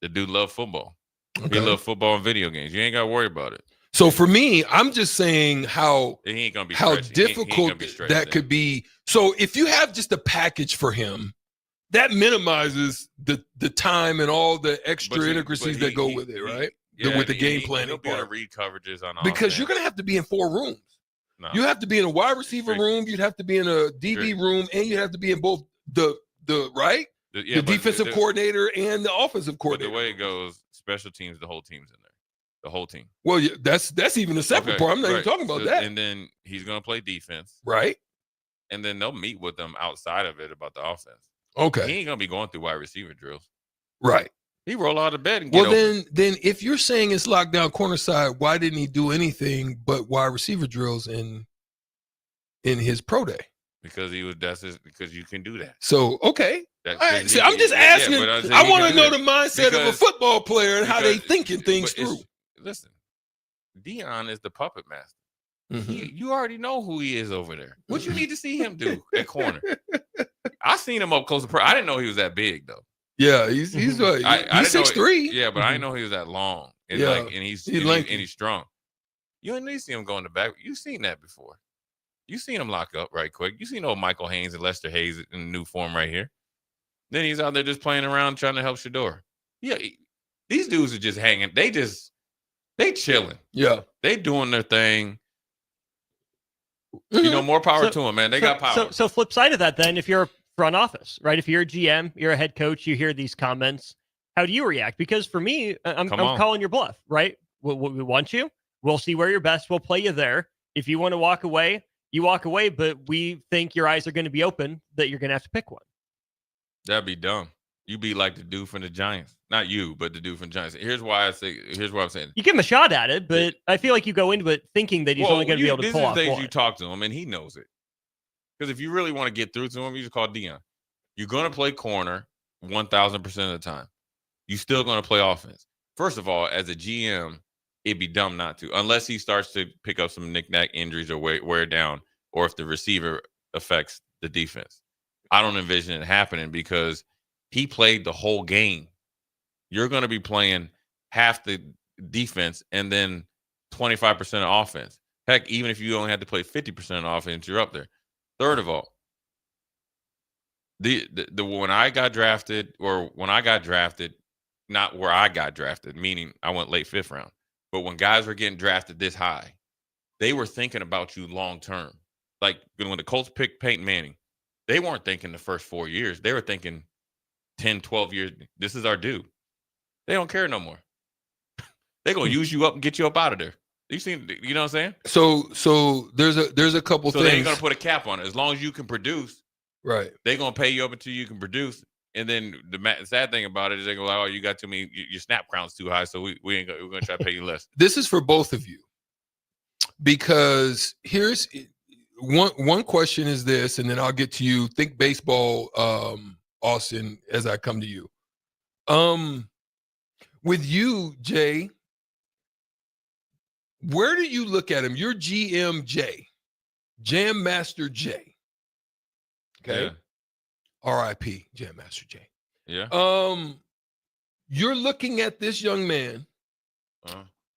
the dude loves football. Okay. He loves football and video games. You ain't got to worry about it. So for me, I'm just saying how difficult that could be. So if you have just a package for him, that minimizes the time and all the extra intricacies that go with it, right? With the game planning. He'll be able to read coverages on because you're going to have to be in 4 rooms. No. You have to be in a wide receiver room. You'd have to be in a DB room, and you have to be in both the defensive coordinator and the offensive coordinator. But the way it goes, special teams, the whole team's in there. The whole team. Well, yeah, that's even a separate part. I'm not even talking about that. And then he's going to play defense. Right. And then they'll meet with them outside of it about the offense. Okay. He ain't going to be going through wide receiver drills. Right. He roll out of bed and get open. Then if you're saying it's lockdown corner side, why didn't he do anything but wide receiver drills in his pro day? Because because you can do that. So, okay. I'm just asking. Yeah, I want to know the mindset of a football player and how they thinking things through. Listen, Deion is the puppet master. Mm-hmm. You already know who he is over there. What you need to see him do at corner? I seen him up close to I didn't know he was that big though. Yeah, he's 6'3". Yeah, but I didn't know he was that long. And he's strong. You don't need to see him go in the back. You've seen that before. You've seen him lock up right quick. You seen old Michael Haynes and Lester Hayes in new form right here. Then he's out there just playing around trying to help Shador. Yeah, these dudes are just hanging. They chilling. Yeah. They doing their thing. You know, more power to them, man. They got power. So flip side of that then, if you're a front office, right? If you're a GM, you're a head coach, you hear these comments, how do you react? Because for me, I'm calling your bluff, right? We want you. We'll see where you're best. We'll play you there. If you want to walk away, you walk away, but we think your eyes are going to be open that you're going to have to pick one. That'd be dumb. You be like the dude from the Giants. Not you, but the dude from the Giants. Here's what I'm saying. You give him a shot at it, but I feel like you go into it thinking that he's only going to be able to pull off one. You talk to him, and he knows it. Because if you really want to get through to him, you just call Deion. You're going to play corner 1,000% of the time. You're still going to play offense. First of all, as a GM, it'd be dumb not to, unless he starts to pick up some knick-knack injuries or wear down, or if the receiver affects the defense. I don't envision it happening because he played the whole game. You're going to be playing half the defense and then 25% of offense. Heck, even if you only had to play 50% of offense, you're up there. Third of all, when I got drafted, not where I got drafted, meaning I went late 5th round, but when guys were getting drafted this high, they were thinking about you long term. Like when the Colts picked Peyton Manning, they weren't thinking the first 4 years. They were thinking 10, 12 years. This is our dude. They don't care no more. They're going to use you up and get you up out of there. You know what I'm saying? So there's a couple things. So they ain't going to put a cap on it. As long as you can produce, right? They're going to pay you up until you can produce. And then the sad thing about it is they go, oh, you got too many, your snap count's too high, so we're going to try to pay you less. This is for both of you. Because one question is this, and then I'll get to you. Think baseball, Austin, as I come to you. With you, Jay, where do you look at him? You're GM Jay, Jam Master Jay. Okay. Yeah. R.I.P. Jam Master Jay. Yeah. You're looking at this young man.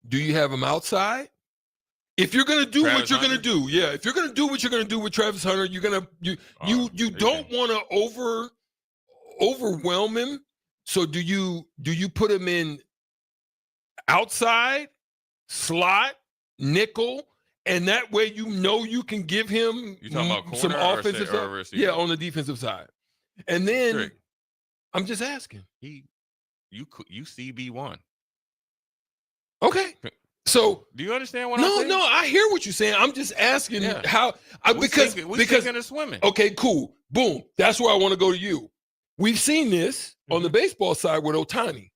Do you have him outside? If you're gonna do Travis what you're Hunter? gonna do, yeah. If you're gonna do what you're gonna do with Travis Hunter, you don't want to overwhelm him. So do you put him in outside, slot, nickel, and that way you can give him You talking about some corner or offensive or side? receiver? Yeah, on the defensive side. And then Trick. I'm just asking. You CB1. Okay. So do you understand what I'm saying? No, I hear what you're saying. I'm just asking how because sinking or swimming. Okay, cool. Boom. That's where I want to go to you. We've seen this on the baseball side with Ohtani.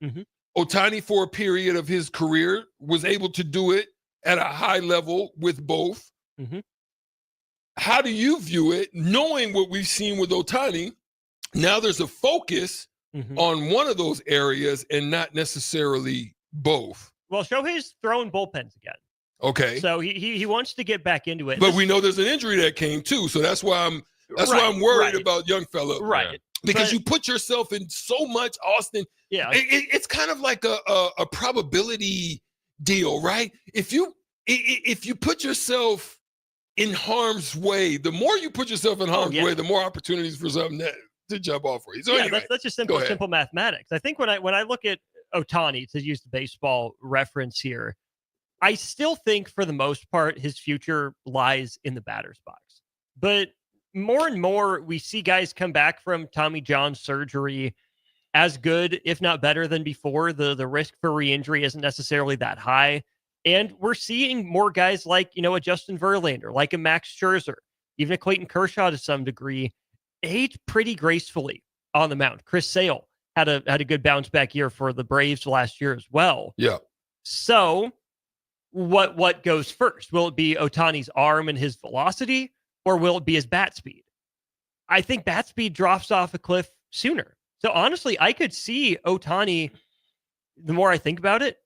Ohtani, for a period of his career, was able to do it at a high level with both. How do you view it, knowing what we've seen with Ohtani? Now there's a focus on one of those areas and not necessarily both. Well, Shohei's throwing bullpens again. Okay. So he wants to get back into it. But we know there's an injury that came too. So that's why I'm worried about young fella. Right. Because you put yourself in so much, Austin. Yeah. It's kind of like a probability deal, right? If you put yourself in harm's way, the more you put yourself in harm's way, the more opportunities for something to jump off for you. So anyway, that's just simple mathematics. I think when I look at Ohtani, to use the baseball reference here, I still think for the most part his future lies in the batter's box. But more and more we see guys come back from Tommy John surgery as good, if not better than before. The risk for re-injury isn't necessarily that high. And we're seeing more guys like, a Justin Verlander, like a Max Scherzer, even a Clayton Kershaw to some degree, age pretty gracefully on the mound. Chris Sale had a good bounce back year for the Braves last year as well. Yeah. So what goes first? Will it be Ohtani's arm and his velocity, or will it be his bat speed? I think bat speed drops off a cliff sooner. So honestly, I could see Ohtani, the more I think about it,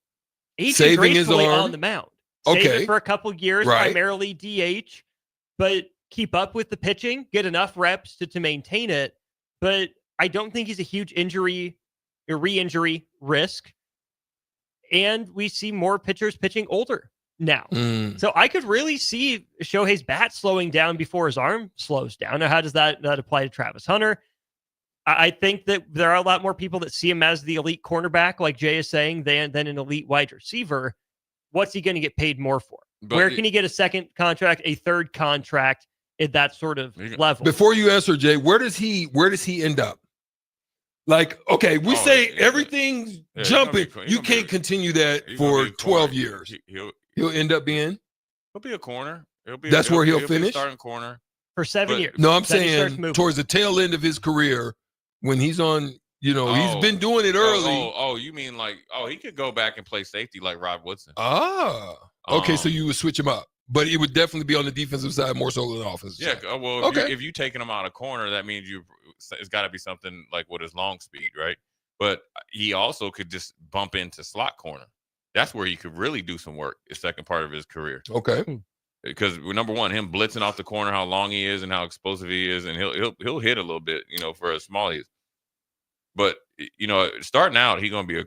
aging gracefully on the mound. Save it for a couple years, primarily DH, but keep up with the pitching, get enough reps to maintain it. But I don't think he's a huge re-injury risk. And we see more pitchers pitching older now. So I could really see Shohei's bat slowing down before his arm slows down. Now, how does that apply to Travis Hunter? I think that there are a lot more people that see him as the elite cornerback, like Jay is saying, than an elite wide receiver. What's he going to get paid more for? Where can he get a second contract, a third contract at that sort of level? Before you answer, Jay, where does he end up? Like, okay, we say everything's jumping. You can't continue that for 12 years. He'll end up being? He'll be a corner. That's where he'll finish? Starting corner. For 7 years. No, I'm saying towards the tail end of his career, when he's on, he's been doing it early. You mean like, he could go back and play safety like Rod Woodson. Okay, so you would switch him up. But it would definitely be on the defensive side more so than the offensive side. Yeah, well, if you taking him out of corner, that means it's got to be something like with his long speed, right? But he also could just bump into slot corner. That's where he could really do some work, the second part of his career. Okay. Because number one, him blitzing off the corner, how long he is and how explosive he is, and he'll hit a little bit, for as small he is. But starting out, he's gonna be a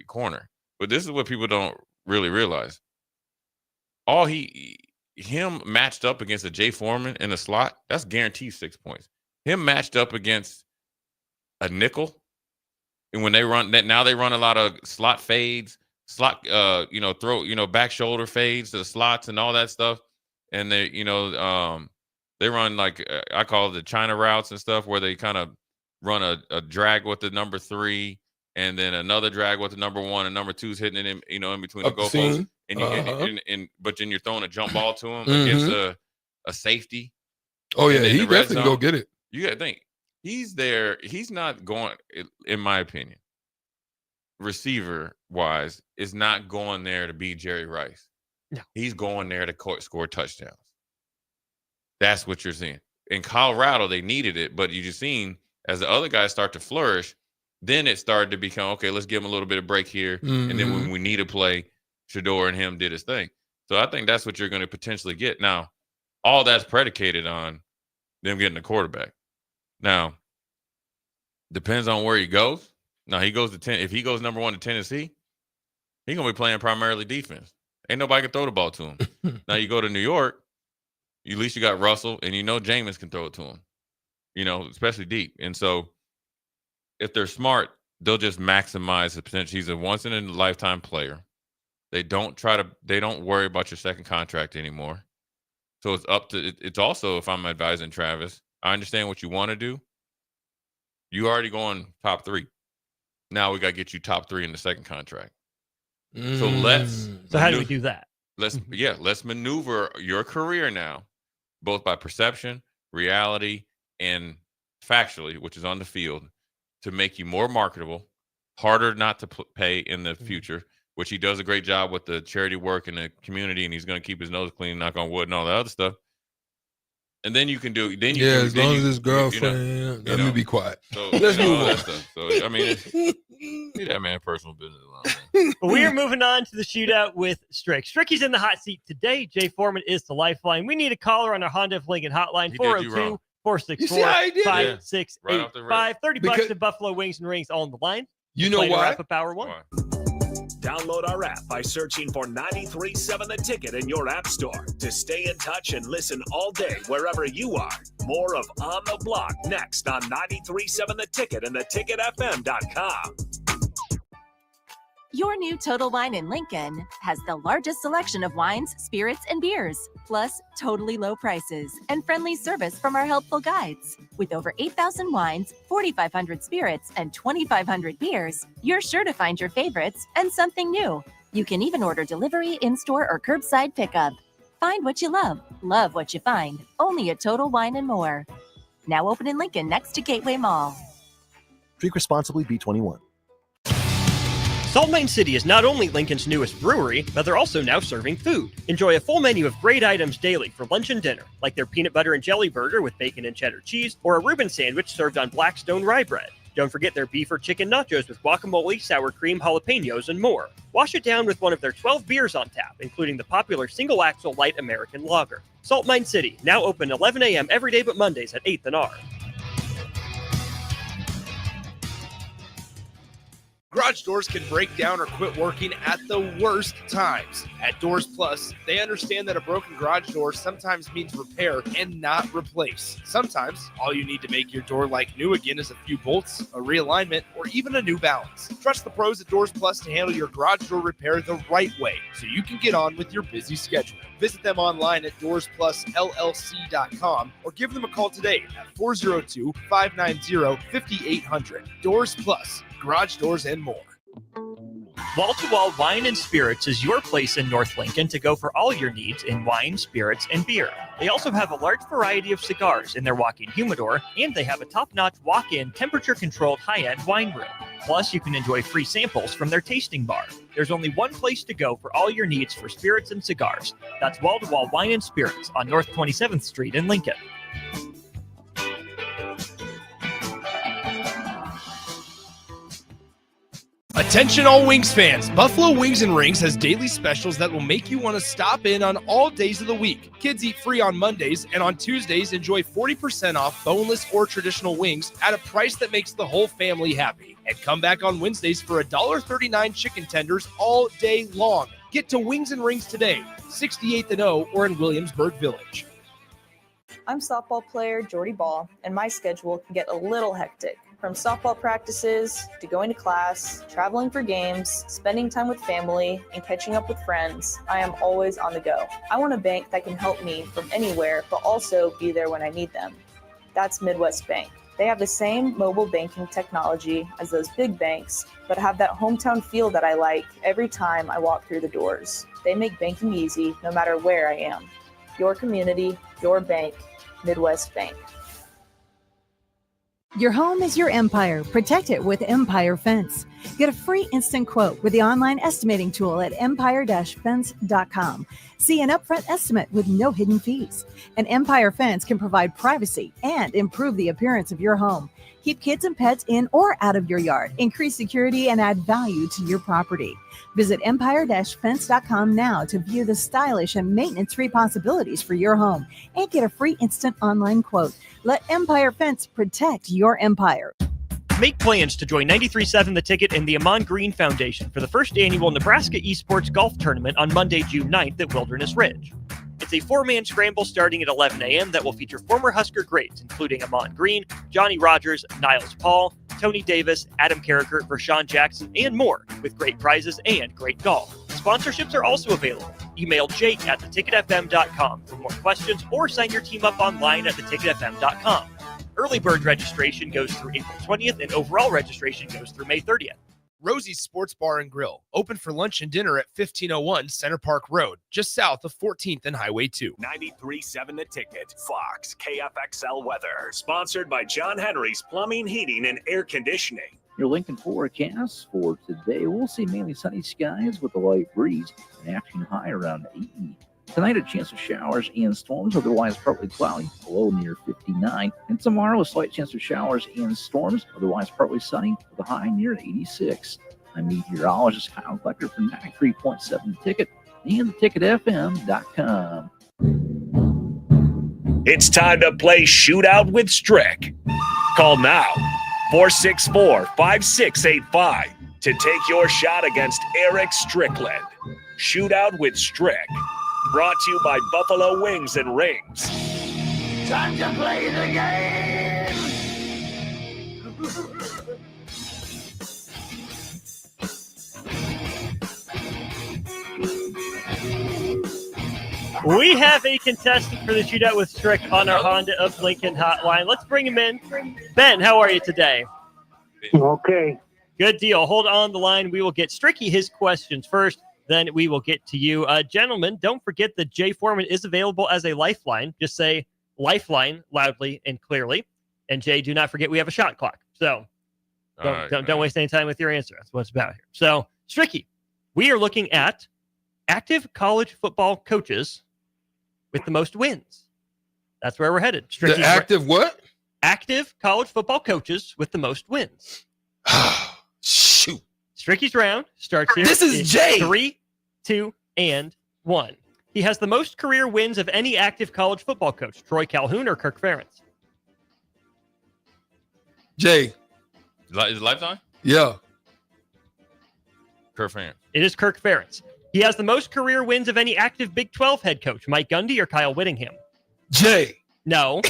corner. But this is what people don't really realize. Him matched up against a Jay Foreman in the slot, that's guaranteed 6 points. Him matched up against a nickel, and when they run that, now they run a lot of slot fades, back shoulder fades to the slots and all that stuff. And they run like I call it the China routes and stuff, where they kind of run a drag with the number 3, and then another drag with the number 1, and number 2's hitting it in between the goalposts. And but then you're throwing a jump ball to him against a safety. Oh yeah, he definitely go get it. You got to think he's there. He's not going, in my opinion, receiver wise, is not going there to be Jerry Rice. No, he's going there to score touchdowns. That's what you're seeing. In Colorado, they needed it, but you just seen as the other guys start to flourish, then it started to become, okay, let's give him a little bit of break here. Mm-hmm. And then when we need to play, Shedeur and him did his thing. So I think that's what you're going to potentially get. Now, all that's predicated on them getting a quarterback. Now, depends on where he goes. Now, he goes to 10. If he goes number 1 to Tennessee, he's going to be playing primarily defense. Ain't nobody can throw the ball to him. Now, you go to New York, at least you got Russell, and you know Jameis can throw it to him, especially deep. And so if they're smart, they'll just maximize the potential. He's a once-in-a-lifetime player. They don't worry about your second contract anymore. So it's also, if I'm advising Travis, I understand what you want to do. You already going top 3. Now we got to get you top 3 in the second contract. So how do we do that? Let's maneuver your career now, both by perception, reality, and factually, which is on the field, to make you more marketable, harder not to pay in the future, which he does a great job with the charity work in the community, and he's going to keep his nose clean, knock on wood, and all that other stuff. And then you can do. Then you as long as his girlfriend. Let me be quiet. So let's move on. So I mean, leave that man personal business alone. We are moving on to the shootout with Strick. Stricky's in the hot seat today. Jay Foreman is the lifeline. We need a caller on our Honda of Lincoln hotline, 402-464-5685. $30 at Buffalo Wings and Rings on the line. You know why? Wrap up hour 1. Download our app by searching for 93.7 The Ticket in your app store to stay in touch and listen all day wherever you are. More of On the Block next on 93.7 The Ticket and theticketfm.com. Your new Total Wine in Lincoln has the largest selection of wines, spirits, and beers, plus totally low prices and friendly service from our helpful guides. With over 8,000 wines, 4,500 spirits, and 2,500 beers, you're sure to find your favorites and something new. You can even order delivery, in-store, or curbside pickup. Find what you love what you find, only at Total Wine and More. Now open in Lincoln next to Gateway Mall. Drink responsibly, B21. Salt Mine City is not only Lincoln's newest brewery, but they're also now serving food. Enjoy a full menu of great items daily for lunch and dinner, like their peanut butter and jelly burger with bacon and cheddar cheese, or a Reuben sandwich served on Blackstone rye bread. Don't forget their beef or chicken nachos with guacamole, sour cream, jalapenos, and more. Wash it down with one of their 12 beers on tap, including the popular Single Axle Light American Lager. Salt Mine City, now open 11 a.m. every day but Mondays at 8th and R. Garage doors can break down or quit working at the worst times. At Doors Plus, they understand that a broken garage door sometimes means repair and not replace. Sometimes, all you need to make your door like new again is a few bolts, a realignment, or even a new balance. Trust the pros at Doors Plus to handle your garage door repair the right way so you can get on with your busy schedule. Visit them online at DoorsPlusLLC.com or give them a call today at 402-590-5800. Doors Plus. Garage doors and more. Wall-to-Wall Wine and Spirits is your place in North Lincoln to go for all your needs in wine, spirits, and beer. They also have a large variety of cigars in their walk-in humidor, and they have a top-notch walk-in temperature-controlled high-end wine room. Plus, you can enjoy free samples from their tasting bar. There's only one place to go for all your needs for spirits and cigars. That's Wall-to-Wall Wine and Spirits on North 27th Street in Lincoln. Attention all Wings fans, Buffalo Wings and Rings has daily specials that will make you want to stop in on all days of the week. Kids eat free on Mondays, and on Tuesdays enjoy 40% off boneless or traditional wings at a price that makes the whole family happy. And come back on Wednesdays for $1.39 chicken tenders all day long. Get to Wings and Rings today, 68th and O or in Williamsburg Village. I'm softball player Jordy Ball, and my schedule can get a little hectic. From softball practices to going to class, traveling for games, spending time with family, and catching up with friends, I am always on the go. I want a bank that can help me from anywhere, but also be there when I need them. That's Midwest Bank. They have the same mobile banking technology as those big banks, but have that hometown feel that I like every time I walk through the doors. They make banking easy no matter where I am. Your community, your bank, Midwest Bank. Your home is your empire. Protect it with Empire Fence. Get a free instant quote with the online estimating tool at empire-fence.com. See an upfront estimate with no hidden fees. An Empire Fence can provide privacy and improve the appearance of your home. Keep kids and pets in or out of your yard. Increase security and add value to your property. Visit empire-fence.com now to view the stylish and maintenance-free possibilities for your home and get a free instant online quote. Let Empire Fence protect your empire. Make plans to join 93.7 The Ticket and the Amon Green Foundation for the first annual Nebraska Esports Golf Tournament on Monday, June 9th at Wilderness Ridge. It's a four-man scramble starting at 11 a.m. that will feature former Husker greats, including Amon Green, Johnny Rogers, Niles Paul, Tony Davis, Adam Carricker, Rashawn Jackson, and more, with great prizes and great golf. Sponsorships are also available. Email Jake at theticketfm.com for more questions or sign your team up online at theticketfm.com. Early bird registration goes through April 20th and overall registration goes through May 30th. Rosie's Sports Bar and Grill, open for lunch and dinner at 1501 Center Park Road, just south of 14th and Highway 2. 93.7 The Ticket, Fox, KFXL weather. Sponsored by John Henry's Plumbing, Heating, and Air Conditioning. Your Lincoln forecast for today, we'll see mainly sunny skies with a light breeze, an afternoon high around 80. Tonight, a chance of showers and storms, otherwise partly cloudy, low near 59. And tomorrow, a slight chance of showers and storms, otherwise partly sunny, with a high near 86. I'm meteorologist Kyle Flecker from 93.7 The Ticket and theticketfm.com. It's time to play Shootout with Strick. Call now, 464-5685, to take your shot against Eric Strickland. Shootout with Strick. Brought to you by Buffalo Wings and Rings. Time to play the game! We have a contestant for the Shootout with Strick on our Honda of Lincoln hotline. Let's bring him in. Ben, how are you today? Okay. Good deal. Hold on the line. We will get Stricky his questions first. Then we will get to you. Gentlemen, don't forget that Jay Foreman is available as a lifeline. Just say lifeline loudly and clearly. And Jay, do not forget we have a shot clock. So don't waste any time with your answer. That's what it's about here. So, Stricky, we are looking at active college football coaches with the most wins. That's where we're headed. The active what? Active college football coaches with the most wins. Shoot. Stricky's round starts here. This is Jay. 3, 2, and 1. He has the most career wins of any active college football coach. Troy Calhoun or Kirk Ferentz? Jay. Is it lifetime? Yeah. Kirk Ferentz. It is Kirk Ferentz. He has the most career wins of any active Big 12 head coach. Mike Gundy or Kyle Whittingham? Jay. No.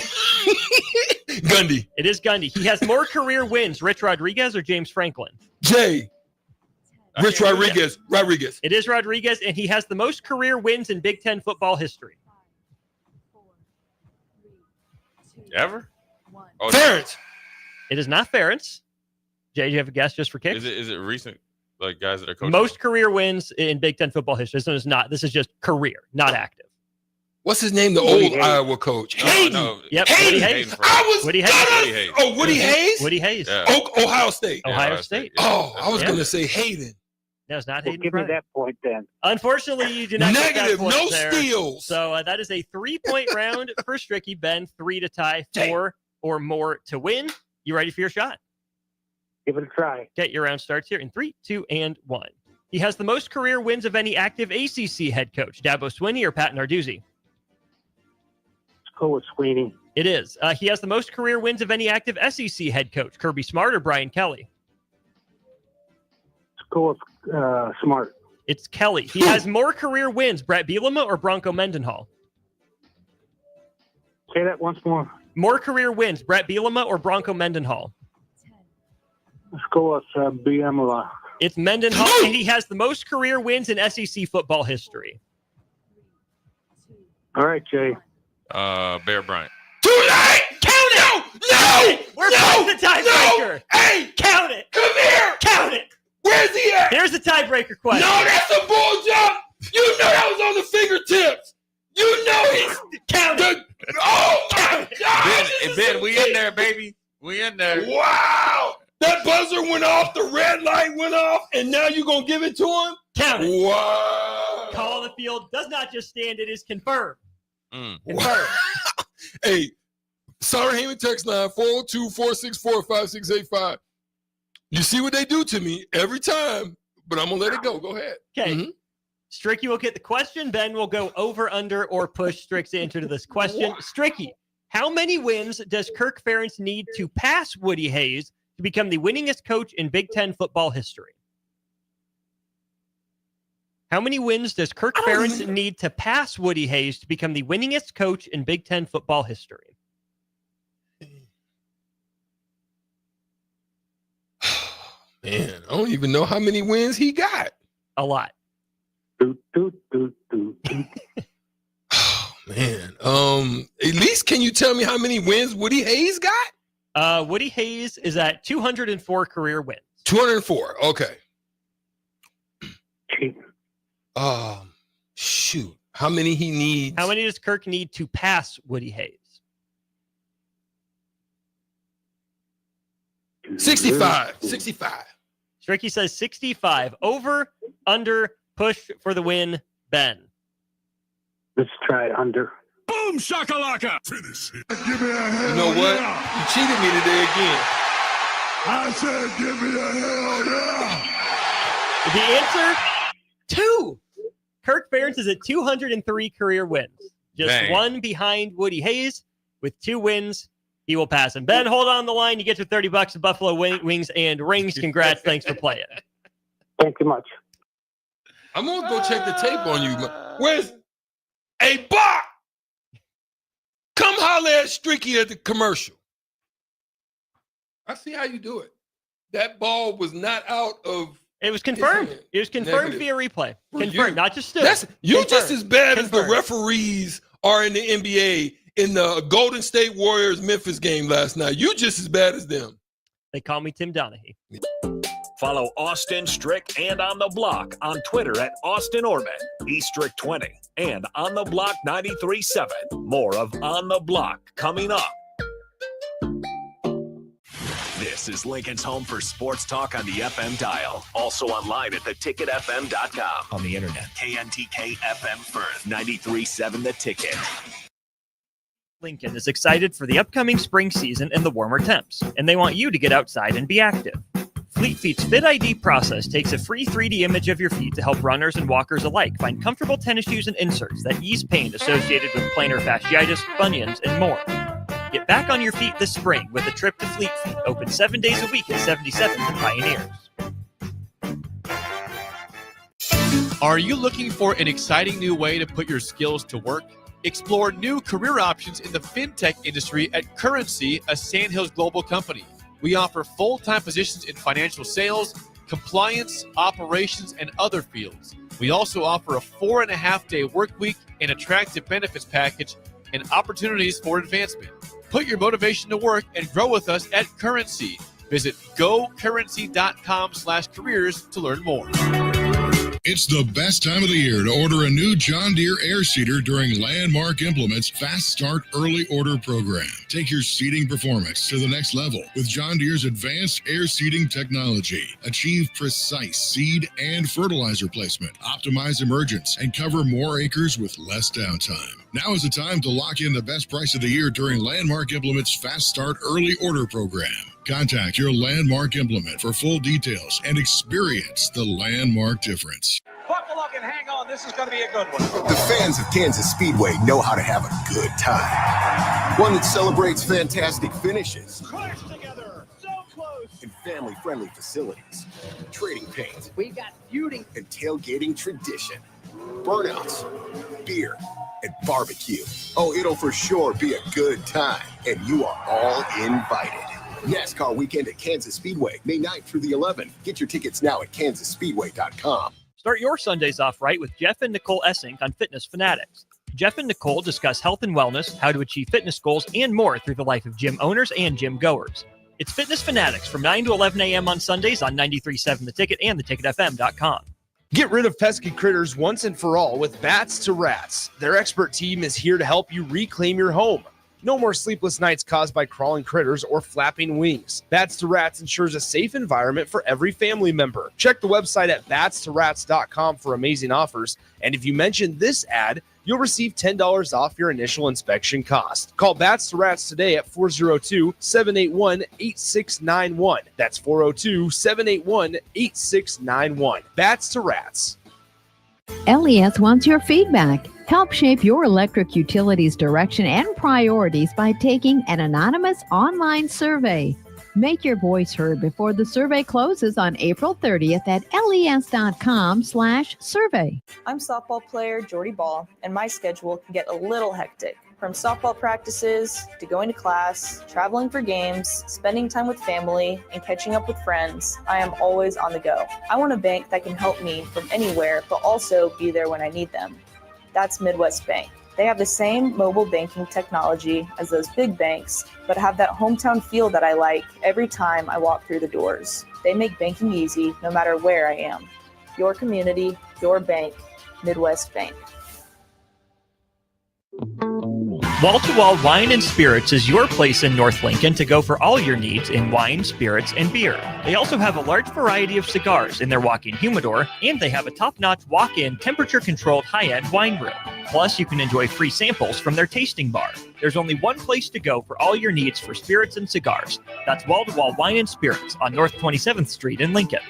Gundy. It is Gundy. He has more career wins. Rich Rodriguez or James Franklin? Jay. Rich Rodriguez. Rodriguez. It is Rodriguez, and he has the most career wins in Big Ten football history. Ever? Oh, Ferentz. It is not Ferentz. Jay, do you have a guess just for kicks? Is it recent? Like guys that are coaching? Most career wins in Big Ten football history. This one is not. This is just career, not active. What's his name? The old Iowa coach. Hayden. No. Yep. Hayden. Woody Hayes. Woody Hayes. Oh, Woody Hayes? Woody Hayes. Yeah. Ohio State. Ohio State. Oh, I was going to say Hayden. No, it's not Well, Hayden. give me that point then. Unfortunately, you do not get that Negative. point No there. steals. So that is a 3-point round for Stricky. Ben, 3 to tie, 4 or more to win. You ready for your shot? Give it a try. Okay, your round starts here in 3, 2, and 1. He has the most career wins of any active ACC head coach. Dabo Swinney or Pat Narduzzi? Let's go with Sweeney. It is. He has the most career wins of any active SEC head coach. Kirby Smart or Brian Kelly? Let's go with Smart. It's Kelly. He has more career wins. Brett Bielema or Bronco Mendenhall? Say that once more. More career wins. Brett Bielema or Bronco Mendenhall? Let's go with Bielema. It's Mendenhall, and he has the most career wins in SEC football history. All right, Jay. Bear Bryant. Too late! Count it! No! We're past the tiebreaker. No! Hey! Count it! Come here! Count it! Where's he at? Here's the tiebreaker question. No, that's a bull jump! You know that was on the fingertips! You know he's... Count it! Oh, my God! Ben, we in there, baby. We in there. Wow! That buzzer went off, the red light went off, and now you're going to give it to him? Count it. Wow. Call on the field does not just stand, it is confirmed. Confirmed. Hey, Sarah Heyman text line 402-464-5685. You see what they do to me every time, but I'm going to let it go. Go ahead. Okay. Stricky will get the question. Ben will go over, under, or push Strick's answer to this question. Stricky, how many wins does Kirk Ferentz need to pass Woody Hayes to become the winningest coach in Big Ten football history? How many wins does Kirk Ferentz need to pass Woody Hayes to become the winningest coach in Big Ten football history? Man, I don't even know how many wins he got. A lot. Oh, man. At least can you tell me how many wins Woody Hayes got? Woody Hayes is at 204 career wins. 204. Okay. Shoot. How many he needs? How many does Kirk need to pass Woody Hayes? 65. 65. Stricky says 65. Over, under, push for the win, Ben. Let's try under. Boom shakalaka. Finish it. Give me a hell You know what? yeah. You cheated me today again. I said give me a hell yeah. The answer, 2. Kirk Ferentz is at 203 career wins. Just Dang. one behind Woody Hayes. With 2 wins, he will pass him. Ben, hold on the line. You get your $30 of Buffalo Wings and rings. Congrats. Thanks for playing. Thank you much. I'm going to go check the tape on you. Where's a Bach? Come holler at Stricky at the commercial. I see how you do it. That ball was not out of. It was confirmed. It was confirmed via replay. Confirmed, not just still. You're just Confirmed. as bad as the Confirmed. referees are in the NBA in the Golden State Warriors Memphis game last night. You're just as bad as them. They call me Tim Donaghy. Follow Austin Strick and On the Block on Twitter at Austin Orman, eStrick20, and On the Block 93.7. More of On the Block coming up. This is Lincoln's home for sports talk on the FM dial. Also online at theticketfm.com. On the internet, KNTK FM Firth, 93.7 The Ticket. Lincoln is excited for the upcoming spring season and the warmer temps, and they want you to get outside and be active. Fleet Feet's Fit ID process takes a free 3D image of your feet to help runners and walkers alike find comfortable tennis shoes and inserts that ease pain associated with plantar fasciitis, bunions, and more. Get back on your feet this spring with a trip to Fleet Feet, open 7 days a week at 77th and Pioneers. Are you looking for an exciting new way to put your skills to work? Explore new career options in the fintech industry at Currency, a Sandhills Global company. We offer full-time positions in financial sales, compliance, operations, and other fields. We also offer a 4.5-day work week, an attractive benefits package, and opportunities for advancement. Put your motivation to work and grow with us at Currency. Visit gocurrency.com/careers to learn more. It's the best time of the year to order a new John Deere air seeder during Landmark Implement's Fast Start Early Order Program. Take your seeding performance to the next level with John Deere's advanced air seeding technology. Achieve precise seed and fertilizer placement, optimize emergence, and cover more acres with less downtime. Now is the time to lock in the best price of the year during Landmark Implement's Fast Start Early Order Program. Contact your Landmark Implement for full details and experience the Landmark difference. Buckle up and hang on. This is going to be a good one. The fans of Kansas Speedway know how to have a good time. One that celebrates fantastic finishes. Crash together. So close. And family-friendly facilities. Trading paint. We got feuding. And tailgating tradition. Burnouts. Beer. And barbecue. Oh, it'll for sure be a good time. And you are all invited. NASCAR weekend at Kansas Speedway, May 9th through the 11th. Get your tickets now at kansasspeedway.com. Start your Sundays off right with Jeff and Nicole Essink on Fitness Fanatics. Jeff and Nicole discuss health and wellness, how to achieve fitness goals, and more through the life of gym owners and gym goers. It's Fitness Fanatics from 9 to 11 a.m. on Sundays on 93.7 The Ticket and theticketfm.com. Get rid of pesky critters once and for all with Bats to Rats. Their expert team is here to help you reclaim your home. No more sleepless nights caused by crawling critters or flapping wings. Bats to Rats ensures a safe environment for every family member. Check the website at batstorats.com for amazing offers. And if you mention this ad, you'll receive $10 off your initial inspection cost. Call Bats to Rats today at 402-781-8691. That's 402-781-8691. Bats to Rats. LES wants your feedback. Help shape your electric utility's direction and priorities by taking an anonymous online survey. Make your voice heard before the survey closes on April 30th at les.com/survey. I'm softball player Jordy Ball, and my schedule can get a little hectic. From softball practices to going to class, traveling for games, spending time with family, and catching up with friends, I am always on the go. I want a bank that can help me from anywhere, but also be there when I need them. That's Midwest Bank. They have the same mobile banking technology as those big banks, but have that hometown feel that I like every time I walk through the doors. They make banking easy no matter where I am. Your community, your bank, Midwest Bank. Wall to Wall Wine and Spirits is your place in North Lincoln to go for all your needs in wine, spirits, and beer. They also have a large variety of cigars in their walk-in humidor, and they have a top-notch walk-in temperature-controlled high-end wine room. Plus, you can enjoy free samples from their tasting bar. There's only one place to go for all your needs for spirits and cigars. That's Wall to Wall Wine and Spirits on North 27th Street in Lincoln.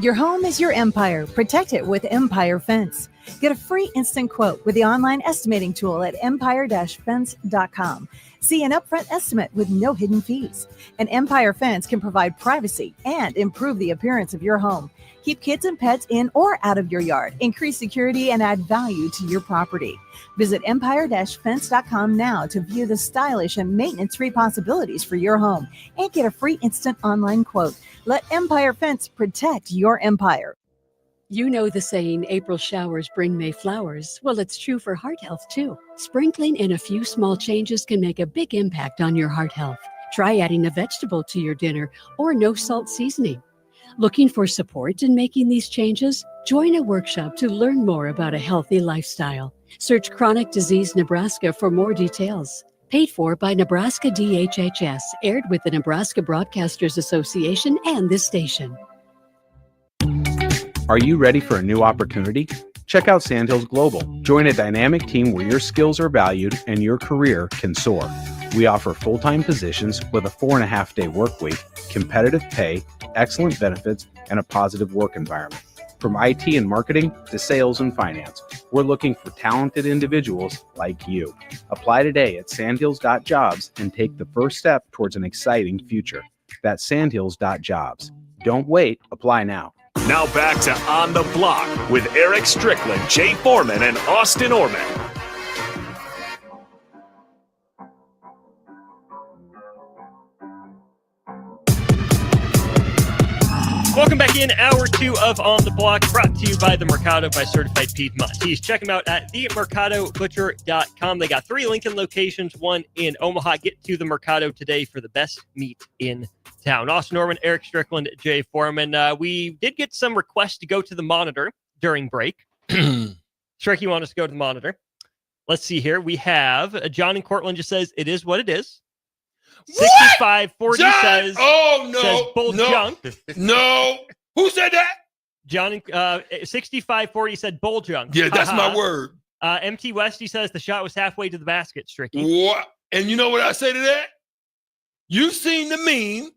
Your home is your empire. Protect it with Empire Fence. Get a free instant quote with the online estimating tool at empire-fence.com. See an upfront estimate with no hidden fees. And Empire Fence can provide privacy and improve the appearance of your home. Keep kids and pets in or out of your yard. Increase security and add value to your property. Visit empire-fence.com now to view the stylish and maintenance-free possibilities for your home and get a free instant online quote. Let Empire Fence protect your empire. You know the saying, April showers bring May flowers. Well, it's true for heart health, too. Sprinkling in a few small changes can make a big impact on your heart health. Try adding a vegetable to your dinner or no salt seasoning. Looking for support in making these changes? Join a workshop to learn more about a healthy lifestyle. Search Chronic Disease Nebraska for more details. Paid for by Nebraska DHHS, aired with the Nebraska Broadcasters Association and this station. Are you ready for a new opportunity? Check out Sandhills Global. Join a dynamic team where your skills are valued and your career can soar. We offer full-time positions with a 4.5-day work week, competitive pay, excellent benefits, and a positive work environment. From IT and marketing to sales and finance, we're looking for talented individuals like you. Apply today at sandhills.jobs and take the first step towards an exciting future. That's sandhills.jobs. Don't wait. Apply now. Now back to On the Block with Eric Strickland, Jay Foreman, and Austin Orman. Welcome back in. Hour 2 of On the Block, brought to you by The Mercado by Certified Piedmontese. Check them out at themercadobutcher.com. They got 3 Lincoln locations, 1 in Omaha. Get to The Mercado today for the best meat in town. Austin Norman, Eric Strickland, Jay Foreman. We did get some requests to go to the monitor during break. Strick, you want us to go to the monitor? Let's see here. We have John in Cortland just says, it is what it is. 6540 says, says bull junk. No. Who said that? John, 6540 said bull junk. Yeah, that's my word. MT Westy says the shot was halfway to the basket, Stricky. What? And you know what I say to that? You've seen the meme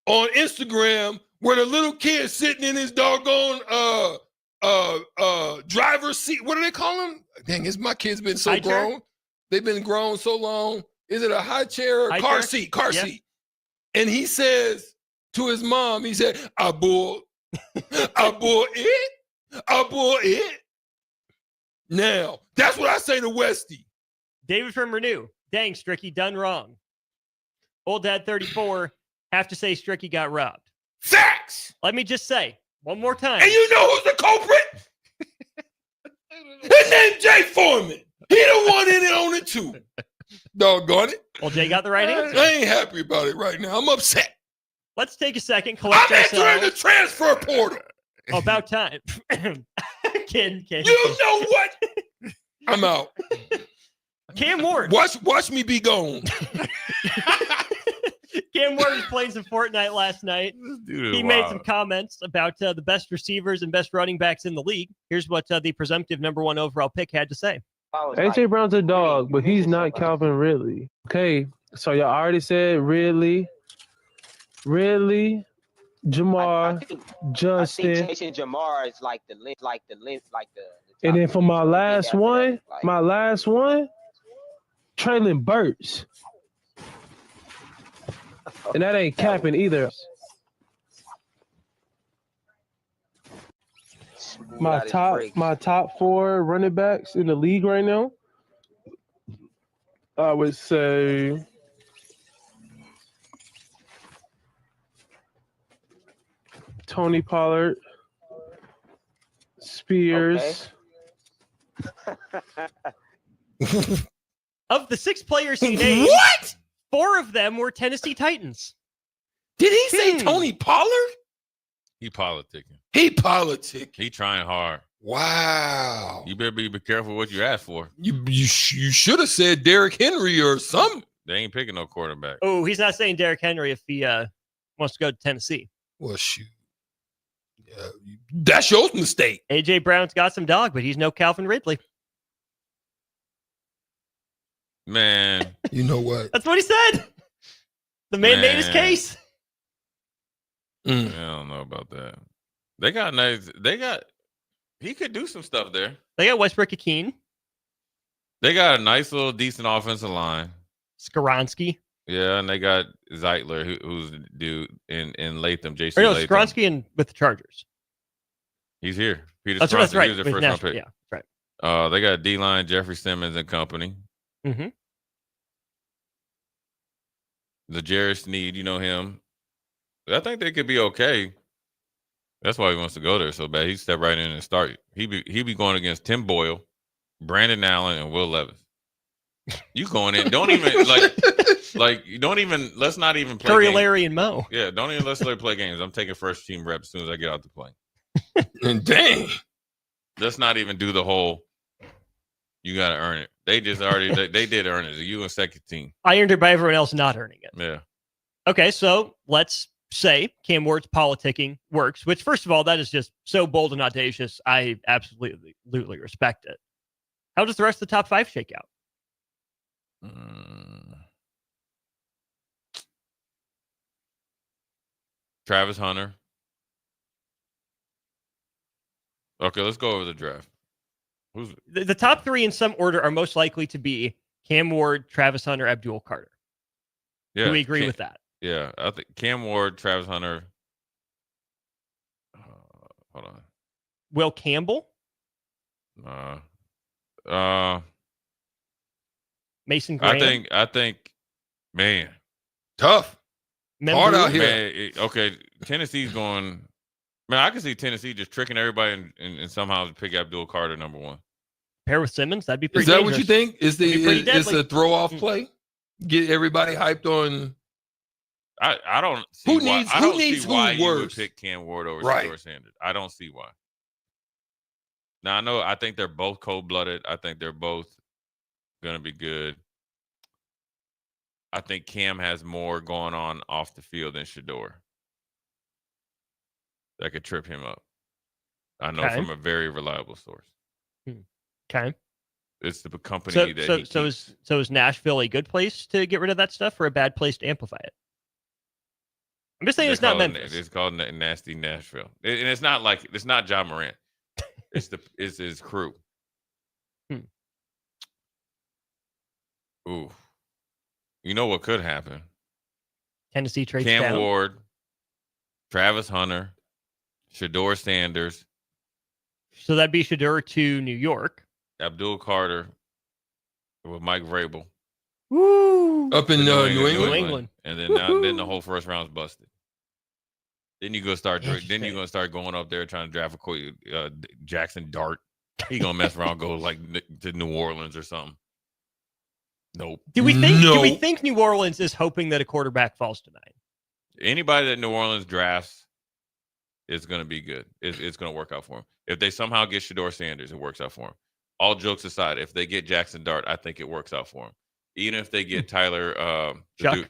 on Instagram where the little kid sitting in his doggone driver's seat. What do they call him? Dang, my kids been so grown. They've been grown so long. Is it a high chair or car seat? Car seat. And he says to his mom, he said, I bull it. Now, that's what I say to Westy. David from Renew. Dang, Stricky, done wrong. Old Dad 34, have to say Stricky got robbed. Facts! Let me just say, one more time. And you know who's the culprit? His name's Jay Foreman. He the one in it on it too. Doggone it. Well, Jay got the right answer. I ain't happy about it right now. I'm upset. Let's take a second, collect I'm ourselves. entering the transfer portal. About time. Kidding. You know what? I'm out. Cam Ward. Watch me be gone. Cam Ward was playing some Fortnite last night. He made some comments about the best receivers and best running backs in the league. Here's what the presumptive number 1 overall pick had to say. AJ Brown's a dog, but he's not Calvin Ridley. Okay, so y'all already said Ridley, Jamar, I Justin. think Jason Jamar is like the And then for my last one, Traylon Burks. And that ain't capping either. My top 4 running backs in the league right now, I would say Tony Pollard, Spears. Of the 6 players he named, 4 of them were Tennessee Titans. Did he say Tony Pollard? He politicking. He trying hard. Wow. You better be careful what you ask for. You should have said Derrick Henry or something. They ain't picking no quarterback. Oh, he's not saying Derrick Henry if he wants to go to Tennessee. Well, shoot. That's your mistake. AJ Brown's got some dog, but he's no Calvin Ridley. Man. You know what? That's what he said. The man made his case. I don't know about that. He could do some stuff there. They got Westbrook-Akeen. They got a nice little decent offensive line. Skoronsky. Yeah, and they got Zeitler, who's the dude in Latham, Jason Latham. Skoronsky and with the Chargers. He's here. Peter That's Skoronsky, right. he was their first round pick. Yeah, right. They got D-line, Jeffrey Simmons and company. Mm-hmm. The Jared Sneed, you know him. I think they could be okay. That's why he wants to go there so bad. He stepped right in and start. He be going against Tim Boyle, Brandon Allen, and Will Levis. You going in? Don't even you don't even. Let's not even play. Curry, games. Larry, and Mo. Yeah, don't even let's play games. I'm taking first team reps as soon as I get out the plane. And dang, let's not even do the whole. You got to earn it. They just already they did earn it. You and second team. I earned it by everyone else not earning it. Yeah. Okay, so let's say Cam Ward's politicking works, which, first of all, that is just so bold and audacious. I absolutely respect it. How does the rest of the top 5 shake out? Travis Hunter. Okay, let's go over the draft. Who's the top 3 in some order are most likely to be Cam Ward, Travis Hunter, Abdul Carter. Yeah, do we agree with that? Yeah, I think Cam Ward, Travis Hunter. Hold on. Will Campbell. Mason Graham. I think, man, tough. Hard out here. Man, okay, Tennessee's going. Man, I can see Tennessee just tricking everybody and somehow pick Abdul Carter number 1. Pair with Simmons, that'd be pretty. Is that dangerous. what you think? Is the throw off play? Get everybody hyped on. I don't see who why. needs I who don't needs see why who you would worse? pick Cam Ward over Right. Shedeur Sanders. I don't see why. Now I think they're both cold blooded. I think they're both gonna be good. I think Cam has more going on off the field than Shedeur. That could trip him up. I know from a very reliable source. Okay. It's the company so is Nashville a good place to get rid of that stuff or a bad place to amplify it? I'm just saying it's not Memphis. It's called Nasty Nashville, and it's not like it's not John Morant. It's his crew. Ooh, you know what could happen? Tennessee trades Cam down. Ward, Travis Hunter, Shedeur Sanders. So that'd be Shedeur to New York. Abdul Carter with Mike Vrabel. Woo! Up in New England. And then then the whole first round's busted. Then you go start. Then you're gonna start going up there trying to draft a Jackson Dart. He gonna mess around, go like to New Orleans or something. Nope. Do we think New Orleans is hoping that a quarterback falls tonight? Anybody that New Orleans drafts it's going to be good. It's going to work out for him. If they somehow get Shedeur Sanders, it works out for him. All jokes aside, if they get Jackson Dart, I think it works out for him. Even if they get Tyler Shuck.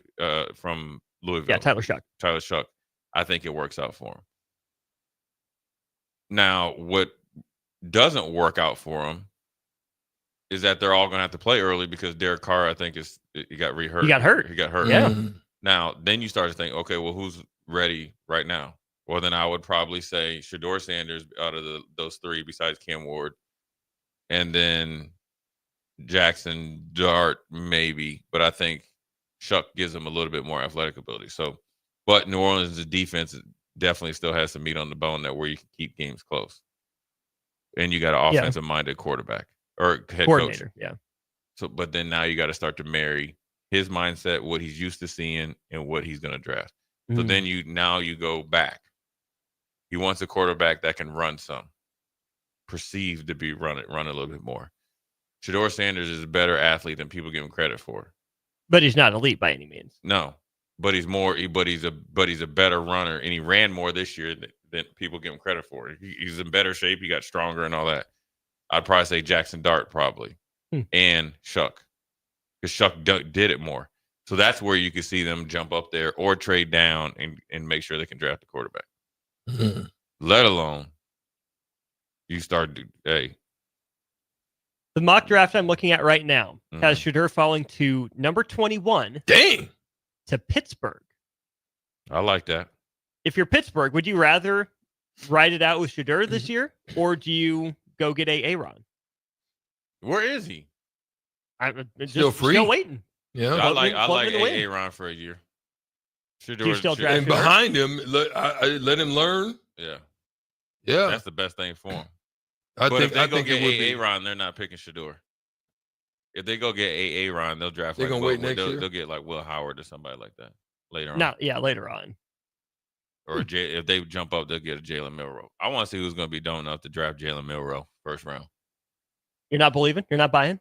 From Louisville. Yeah, Tyler Shuck. Tyler Shuck, I think it works out for him. Now, what doesn't work out for him is that they're all going to have to play early because Derek Carr, I think, he got re-hurt. He got hurt. Yeah. Now, then you start to think, okay, well, who's ready right now? Well, then I would probably say Shedeur Sanders out of those three besides Cam Ward. And then Jackson Dart, maybe. But I think Shuck gives him a little bit more athletic ability. So, but New Orleans' defense definitely still has some meat on the bone where you can keep games close. And you got an offensive-minded quarterback or head coordinator. coach. Yeah. So, but then now you got to start to marry his mindset, what he's used to seeing, and what he's going to draft. So then you go back. He wants a quarterback that can run some, perceived to be run a little bit more. Shedeur Sanders is a better athlete than people give him credit for. But he's not elite by any means. No, but he's a better runner, and he ran more this year than people give him credit for. He's in better shape. He got stronger and all that. I'd probably say Jackson Dart probably, and Shuck, because Shuck did it more. So that's where you can see them jump up there or trade down and make sure they can draft a quarterback. Let alone you start. Hey, the mock draft I'm looking at right now has Shedeur falling to number 21. Dang. To Pittsburgh. I like that. If you're Pittsburgh, would you rather ride it out with Shedeur this year, or do you go get Aaron? Where is he? I'm still free. Still waiting. Yeah, I like Aaron for a year. Do you still draft and behind him, let him learn. Yeah, yeah, that's the best thing for him. I but think if they I go think get it would be. Aaron, they're not picking Shedeur. If they go get Aaron, they'll draft. They're gonna wait next year. They'll get like Will Howard or somebody like that later on. No, yeah, later on. Or if they jump up, they'll get a Jalen Milroe. I want to see who's going to be dumb enough to draft Jalen Milroe first round. You're not believing? You're not buying?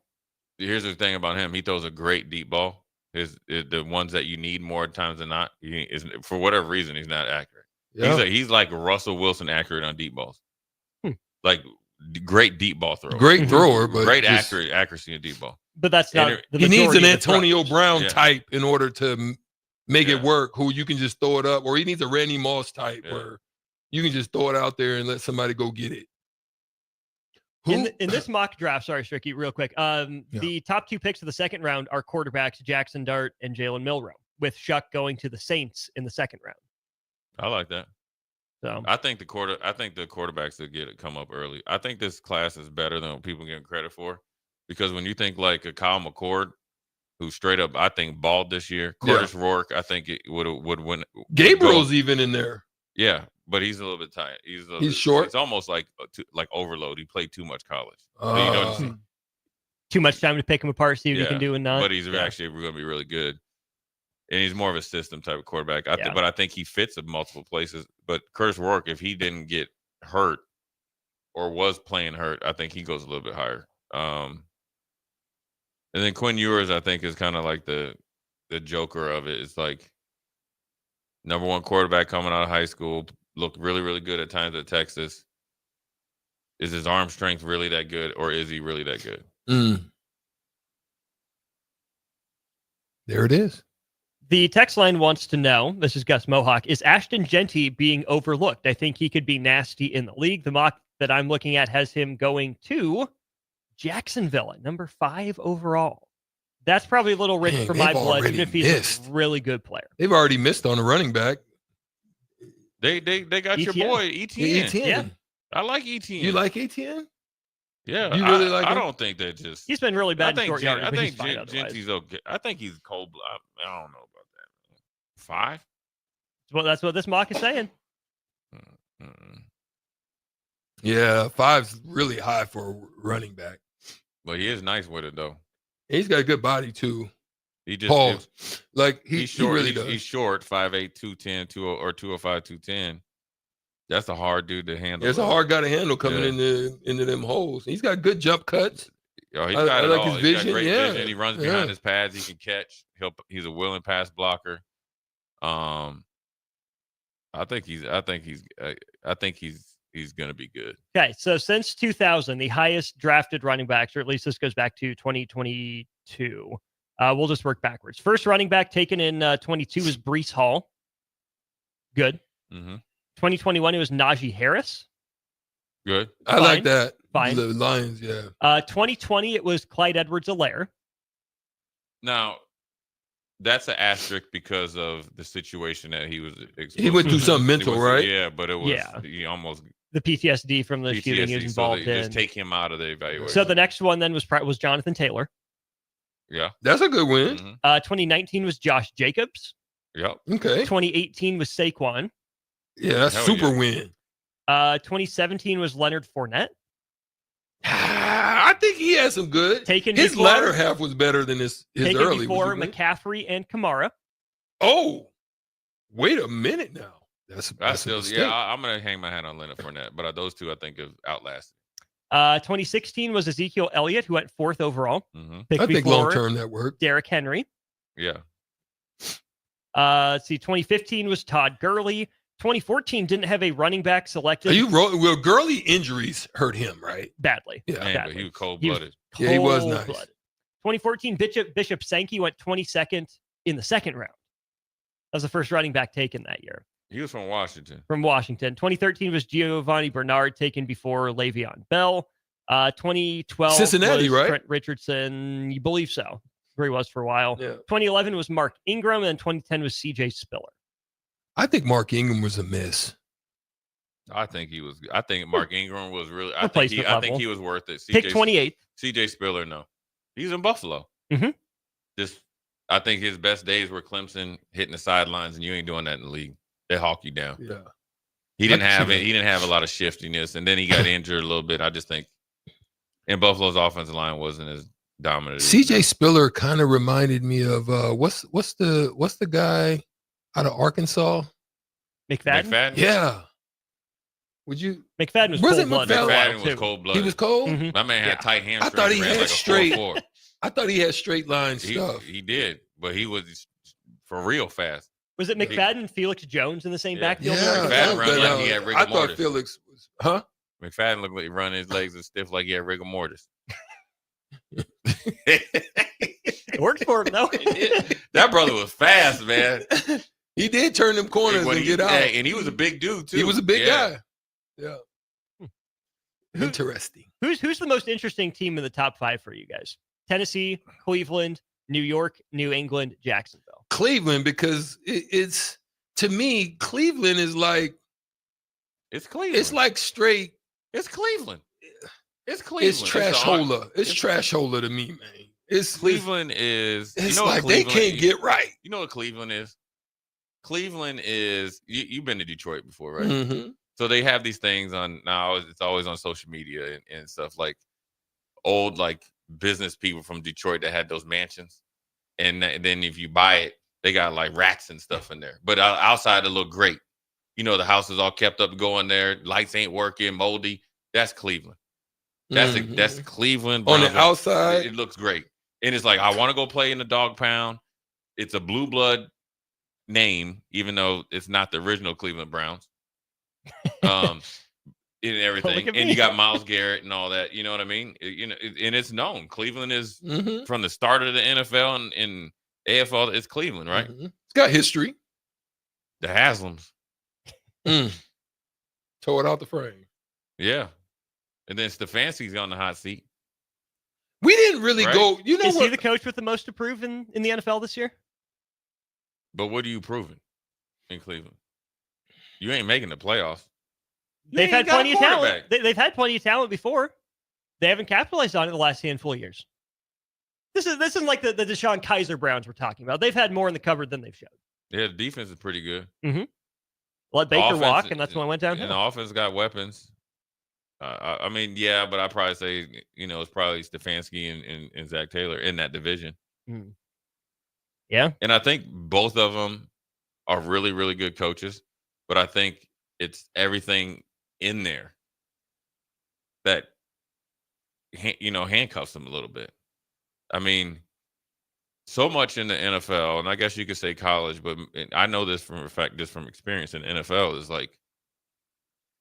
Here's the thing about him: he throws a great deep ball. The ones that you need more times than not, for whatever reason, he's not accurate. Yeah. He's like Russell Wilson accurate on deep balls. Like great deep ball thrower. Great thrower, but great accuracy in deep ball. But that's not he needs an Antonio Brown type in order to make it work, who you can just throw it up, or he needs a Randy Moss type where you can just throw it out there and let somebody go get it. In this mock draft, sorry, Stricky, real quick. The top two picks of the second round are quarterbacks Jackson Dart and Jalen Milroe, with Shuck going to the Saints in the second round. I like that. So I think the quarterbacks that come up early. I think this class is better than what people give credit for, because when you think like a Kyle McCord, who straight up I think balled this year, Curtis Rourke, I think it would win. Gabriel's even in there. Yeah, but he's a little bit tight. He's short. It's almost like overload. He played too much college. So too much time to pick him apart, see what he can do and not. But he's actually going to be really good. And he's more of a system type of quarterback. But I think he fits in multiple places. But Curtis Rourke, if he didn't get hurt or was playing hurt, I think he goes a little bit higher. And then Quinn Ewers, I think, is kind of like the joker of it. It's like number one quarterback coming out of high school, looked really, really good at times at Texas. Is his arm strength really that good, or is he really that good? There it is. The text line wants to know, this is Gus Mohawk, is Ashton Genty being overlooked? I think he could be nasty in the league. The mock that I'm looking at has him going to Jacksonville at number 5 overall. That's probably a little rich for my blood, even if he's a really good player. They've already missed on a running back. They got your boy, ETN. Yeah. I like ETN. You like ETN? Yeah. You really like I him? don't think that just... He's been really bad in short yardage, I but think he's fine otherwise. Genty's okay. I think he's cold. I don't know about that. 5? Well, that's what this mock is saying. Yeah, 5's really high for a running back. But he is nice with it, though. He's got a good body, too. He just he's short. He really does. He's short, 5'8", 210, or 205, 210. That's a hard dude to handle. It's a hard guy to handle coming into them holes. He's got good jump cuts. He's got it like all. his vision. He's got great yeah. vision. He runs behind his pads. He can catch. He's a willing pass blocker. I I think he's going to be good. Okay, so since 2000, the highest drafted running backs, or at least this goes back to 2022. We'll just work backwards. First running back taken in 22 was Breece Hall. Good. 2021, it was Najee Harris. Good. I like that. Fine. The Lions, yeah. 2020, it was Clyde Edwards-Helaire. Now, that's an asterisk because of the situation that he was exposed He went through to. something mental, right? Yeah, but it was he almost the PTSD from the shooting he was involved in. Just take him out of the evaluation. So the next one then was Jonathan Taylor. Yeah. That's a good win. 2019 was Josh Jacobs. Yep. Okay. 2018 was Saquon. Yeah, that's super win. 2017 was Leonard Fournette. I think he had some good. His latter half was better than his early. Before McCaffrey and Kamara. Oh, wait a minute now. That's still, I'm going to hang my hat on Leonard Fournette, but those two I think have outlasted. 2016 was Ezekiel Elliott, who went 4th overall. I think long term that worked. Derrick Henry. Yeah. 2015 was Todd Gurley. 2014 didn't have a running back selected. Well, Gurley injuries hurt him, right? Badly. Yeah. But he was cold-blooded. He was nice. 2014, Bishop Sankey went 22nd in the second round. That was the first running back taken that year. He was from Washington. 2013 was Giovanni Bernard, taken before Le'Veon Bell. 2012 Cincinnati, was right? Trent Richardson. You believe so? Where he was for a while. Yeah. 2011 was Mark Ingram, and 2010 was CJ Spiller. I think Mark Ingram was a miss. I think Mark Ingram was really. I Replacement think he was worth it. Pick 28. CJ Spiller, no, he's in Buffalo. I think his best days were Clemson hitting the sidelines, and you ain't doing that in the league. They hawk you down. Yeah, he didn't have it. He didn't have a lot of shiftiness, and then he got injured a little bit. I just think, and Buffalo's offensive line wasn't as dominant. CJ Spiller kind of reminded me of what's the guy out of Arkansas? McFadden? Yeah. Would you? McFadden was cold-blooded. McFadden was cold-blooded. He was cold? My man had tight hamstrings. I thought he had like straight. 4-4. I thought he had straight line stuff. He did, but he was for real fast. Was it McFadden and Felix Jones in the same backfield? Yeah, McFadden run like he had rigor mortis. I thought Felix was, McFadden looked like he run his legs as stiff like he had rigor mortis. It worked for him, though. That brother was fast, man. He did turn them corners and get out. And he was a big dude, too. He was a big guy. Yeah. Interesting. Who's the most interesting team in the top 5 for you guys? Tennessee, Cleveland, New York, New England, Jacksonville. Cleveland, because it's to me, Cleveland is like it's Cleveland. It's like straight. It's Cleveland. It's Cleveland. It's trash holder. It's trash holder to me, man. It's Cleveland is. It's like they can't get right. You know what Cleveland is? Cleveland is. You've been to Detroit before, right? Mm-hmm. So they have these things on now. It's always on social media and stuff like old business people from Detroit that had those mansions, and then if you buy it, they got like rats and stuff in there. But outside it look great. You know, the house is all kept up, going there. Lights ain't working, moldy. That's Cleveland. That's Cleveland. On the outside, it looks great, and it's like I want to go play in the dog pound. It's a blue blood name, even though it's not the original Cleveland Browns. And everything, and you got Myles Garrett and all that. You know what I mean? And it's known. Cleveland is from the start of the NFL and AFL. It's Cleveland, right? It's got history. The Haslams tore it out the frame. Yeah, and then Stefanski's on the hot seat. We didn't really go. You know, is he the coach with the most to prove in the NFL this year? But what are you proving in Cleveland? You ain't making the playoffs. They've had plenty of talent. They've had plenty of talent before. They haven't capitalized on it the last handful of years. This isn't like the Deshaun Kaiser Browns we're talking about. They've had more in the cupboard than they've showed. Yeah, the defense is pretty good. Let Baker walk, and that's when I went down. And the offense got weapons. I mean, yeah, but I'd probably say, it's probably Stefanski and Zach Taylor in that division. Yeah. And I think both of them are really, really good coaches. But I think it's everything in there that, handcuffs them a little bit. I mean, so much in the NFL, and I guess you could say college, but I know this from fact, just from experience in the NFL, is like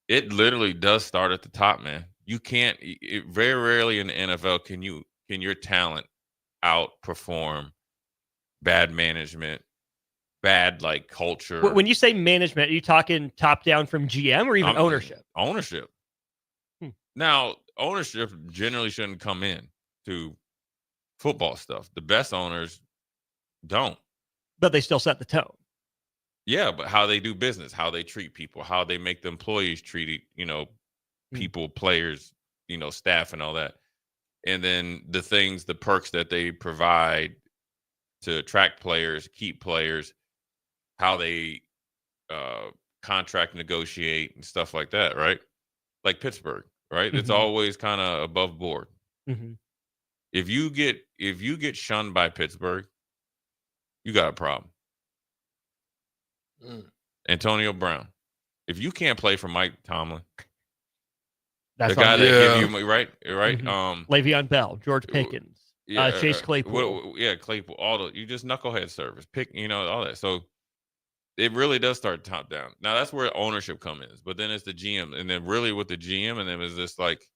it literally does start at the top, man. You can't. Very rarely in the NFL can your talent outperform bad management, bad like culture. When you say management, are you talking top down from GM or even ownership? Ownership. Now, ownership generally shouldn't come in to football stuff. The best owners don't. But they still set the tone. Yeah, but how they do business, how they treat people, how they make the employees treat, people, players, staff and all that. And then the perks that they provide to attract players, keep players, how they contract negotiate and stuff like that, right? Like Pittsburgh, right? It's always kind of above board. Mm-hmm. If you get shunned by Pittsburgh, you got a problem. Antonio Brown. If you can't play for Mike Tomlin, that's the guy that give you right. Mm-hmm. Le'Veon Bell, George Pickens, Chase Claypool. Claypool. You just knucklehead service, all that. So it really does start top down. Now that's where ownership comes in, but then it's the GM, and then really with the GM, and then is this like,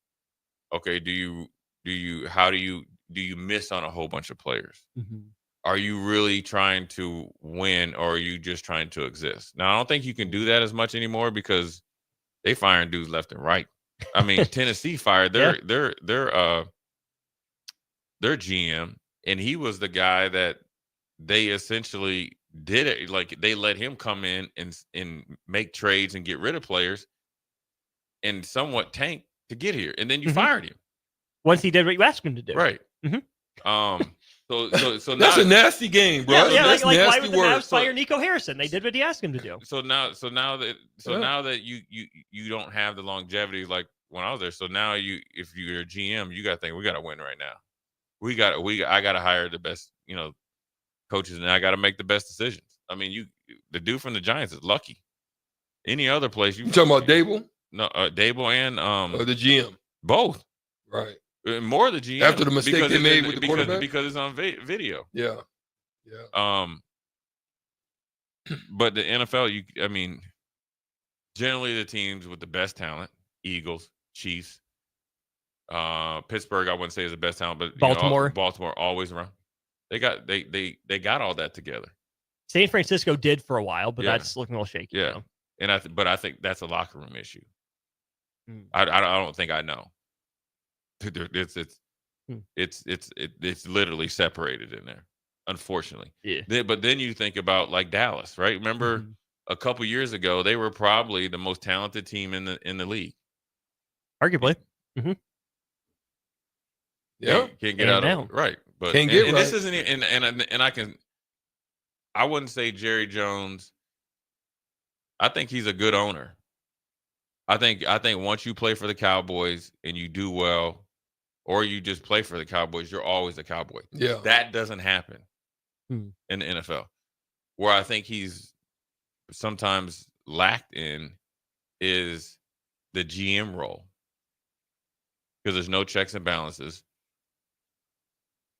okay, do you miss on a whole bunch of players? Mm-hmm. Are you really trying to win, or are you just trying to exist? Now, I don't think you can do that as much anymore because they firing dudes left and right. I mean, Tennessee fired their GM, and he was the guy that they essentially did it. Like they let him come in and make trades and get rid of players, and somewhat tank to get here, and then you fired him once he did what you asked him to do. Right. Mm-hmm. So that's a nasty game, bro. Yeah, that's like nasty why would the Mavs fire Nico Harrison? They did what he asked him to do. So now that you don't have the longevity like when I was there. So now if you're a GM, you got to think we got to win right now. I got to hire the best, coaches, and I got to make the best decisions. I mean, the dude from the Giants is lucky. Any other place you talking about Dable? No, Dable and the GM, both. Right. More the GM after the mistake they made with the quarterback because it's on video. Yeah. But the NFL, generally the teams with the best talent, Eagles, Chiefs, Pittsburgh, I wouldn't say is the best talent, but Baltimore always around. They got all that together. San Francisco did for a while, but that's looking a little shaky. Yeah, now. And I think that's a locker room issue. I don't think I know. It's literally separated in there, unfortunately. Yeah. But then you think about like Dallas, right? Remember a couple years ago, they were probably the most talented team in the league, arguably. Mm-hmm. Yeah, can't get out of it, right? But can't get and right. This isn't and I wouldn't say Jerry Jones. I think he's a good owner. I think once you play for the Cowboys and you do well, or you just play for the Cowboys, you're always a Cowboy. Yeah. That doesn't happen in the NFL. Where I think he's sometimes lacked in is the GM role. Because there's no checks and balances.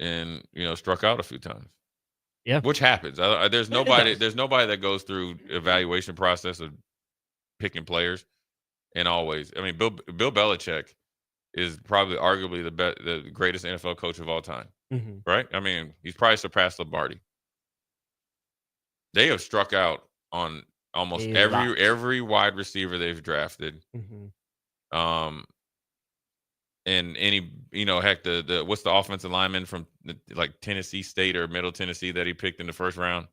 And, struck out a few times. Yeah. Which happens. There's nobody that goes through evaluation process of picking players and always. I mean, Bill Belichick is probably arguably the greatest NFL coach of all time, right? I mean, he's probably surpassed Lombardi. They have struck out on almost every wide receiver they've drafted. And any, heck, the what's the offensive lineman from like Tennessee State or Middle Tennessee that he picked in the first round?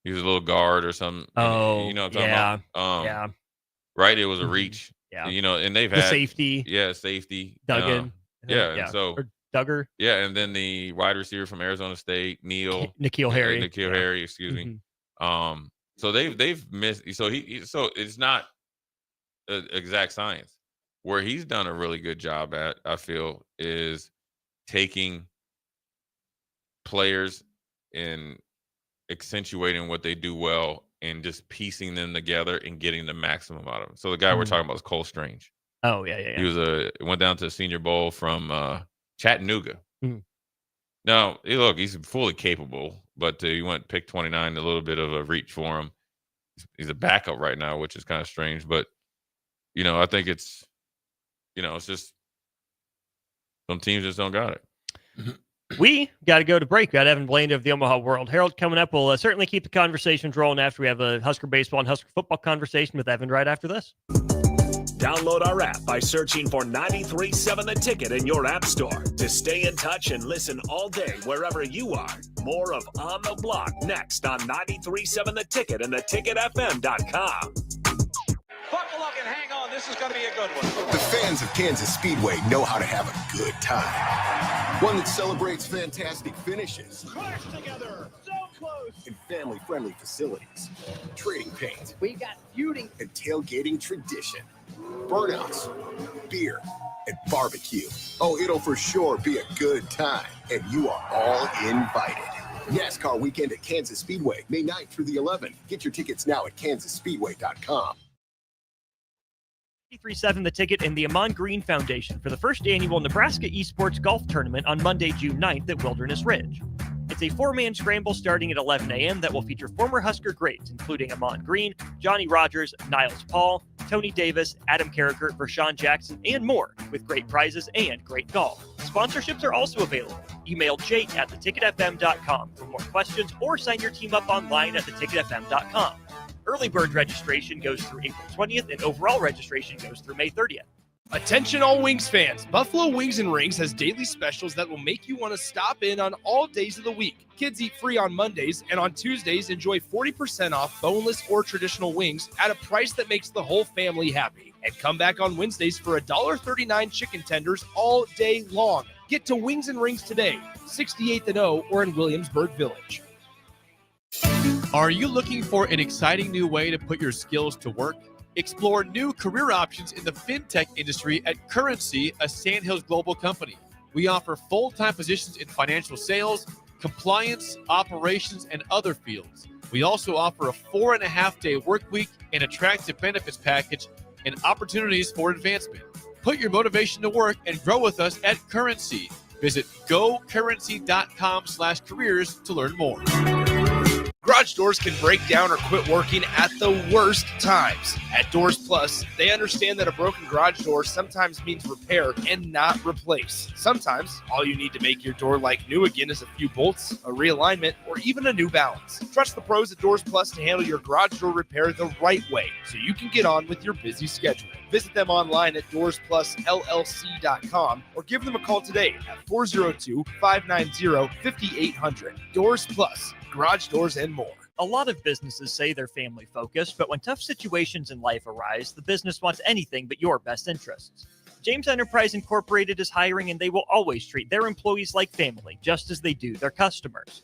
He was a little guard or something. Oh, what I'm talking about? Yeah. Right, it was a reach. Yeah. And they've the had safety. Yeah, safety. Duggan. And so or Duggar. Yeah, and then the wide receiver from Arizona State, N'Keal Harry. Harry, excuse me. So they've missed. So so it's not exact science. Where he's done a really good job at, I feel, is taking players and accentuating what they do well and just piecing them together and getting the maximum out of them. So the guy we're talking about is Cole Strange. Oh, yeah. He went down to the Senior Bowl from Chattanooga. No, look, he's fully capable, but you went pick 29, a little bit of a reach for him. He's a backup right now, which is kind of strange, but I think it's just some teams just don't got it. We got to go to break. We got Evan Bland of the Omaha World Herald coming up. We'll certainly keep the conversations rolling after we have a Husker baseball and Husker football conversation with Evan right after this. Download our app by searching for 93.7 The Ticket in your app store to stay in touch and listen all day wherever you are. More of On the Block next on 93.7 The Ticket and theticketfm.com. Buckle up and hang on. This is going to be a good one. The fans of Kansas Speedway know how to have a good time. One that celebrates fantastic finishes. Crash together. So close. And family-friendly facilities. Trading paint. We got feuding. And tailgating tradition. Burnouts. Beer. And barbecue. Oh, it'll for sure be a good time. And you are all invited. NASCAR weekend at Kansas Speedway, May 9th through the 11th. Get your tickets now at kansasspeedway.com. 93.7 The Ticket and the Amon Green Foundation for the first annual Nebraska Esports Golf Tournament on Monday, June 9th at Wilderness Ridge. It's a 4-man scramble starting at 11 a.m. that will feature former Husker greats, including Amon Green, Johnny Rogers, Niles Paul, Tony Davis, Adam Carricker, Vershawn Jackson, and more, with great prizes and great golf. Sponsorships are also available. Email Jake at theticketfm.com for more questions or sign your team up online at theticketfm.com. Early bird registration goes through April 20th, and overall registration goes through May 30th. Attention all Wings fans. Buffalo Wings and Rings has daily specials that will make you want to stop in on all days of the week. Kids eat free on Mondays, and on Tuesdays, enjoy 40% off boneless or traditional wings at a price that makes the whole family happy. And come back on Wednesdays for $1.39 chicken tenders all day long. Get to Wings and Rings today, 68th and O, or in Williamsburg Village. Are you looking for an exciting new way to put your skills to work? Explore new career options in the fintech industry at Currency, a Sandhills global company. We offer full-time positions in financial sales, compliance, operations, and other fields. We also offer a 4.5-day work week, an attractive benefits package, and opportunities for advancement. Put your motivation to work and grow with us at Currency. Visit gocurrency.com/careers to learn more. Garage doors can break down or quit working at the worst times. At Doors Plus, they understand that a broken garage door sometimes means repair and not replace. Sometimes, all you need to make your door like new again is a few bolts, a realignment, or even a new balance. Trust the pros at Doors Plus to handle your garage door repair the right way so you can get on with your busy schedule. Visit them online at DoorsPlusLLC.com or give them a call today at 402-590-5800. Doors Plus. Garage doors and more. A lot of businesses say they're family focused, but when tough situations in life arise, the business wants anything but your best interests. James Enterprise Incorporated is hiring, and they will always treat their employees like family, just as they do their customers.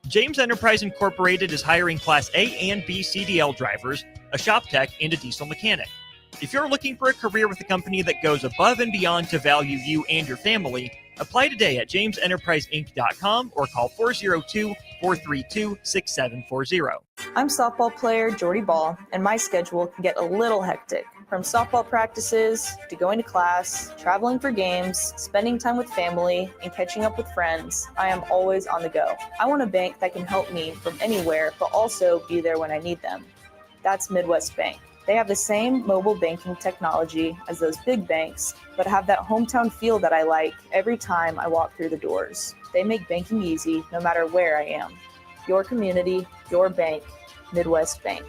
James Enterprise Incorporated is hiring Class A and B CDL drivers, a shop tech, and a diesel mechanic. If you're looking for a career with a company that goes above and beyond to value you and your family, apply today at jamesenterpriseinc.com or call 402-432-6740. I'm softball player Jordy Ball, and my schedule can get a little hectic. From softball practices to going to class, traveling for games, spending time with family, and catching up with friends, I am always on the go. I want a bank that can help me from anywhere, but also be there when I need them. That's Midwest Bank. They have the same mobile banking technology as those big banks, but have that hometown feel that I like every time I walk through the doors. They make banking easy no matter where I am. Your community, your bank, Midwest Bank.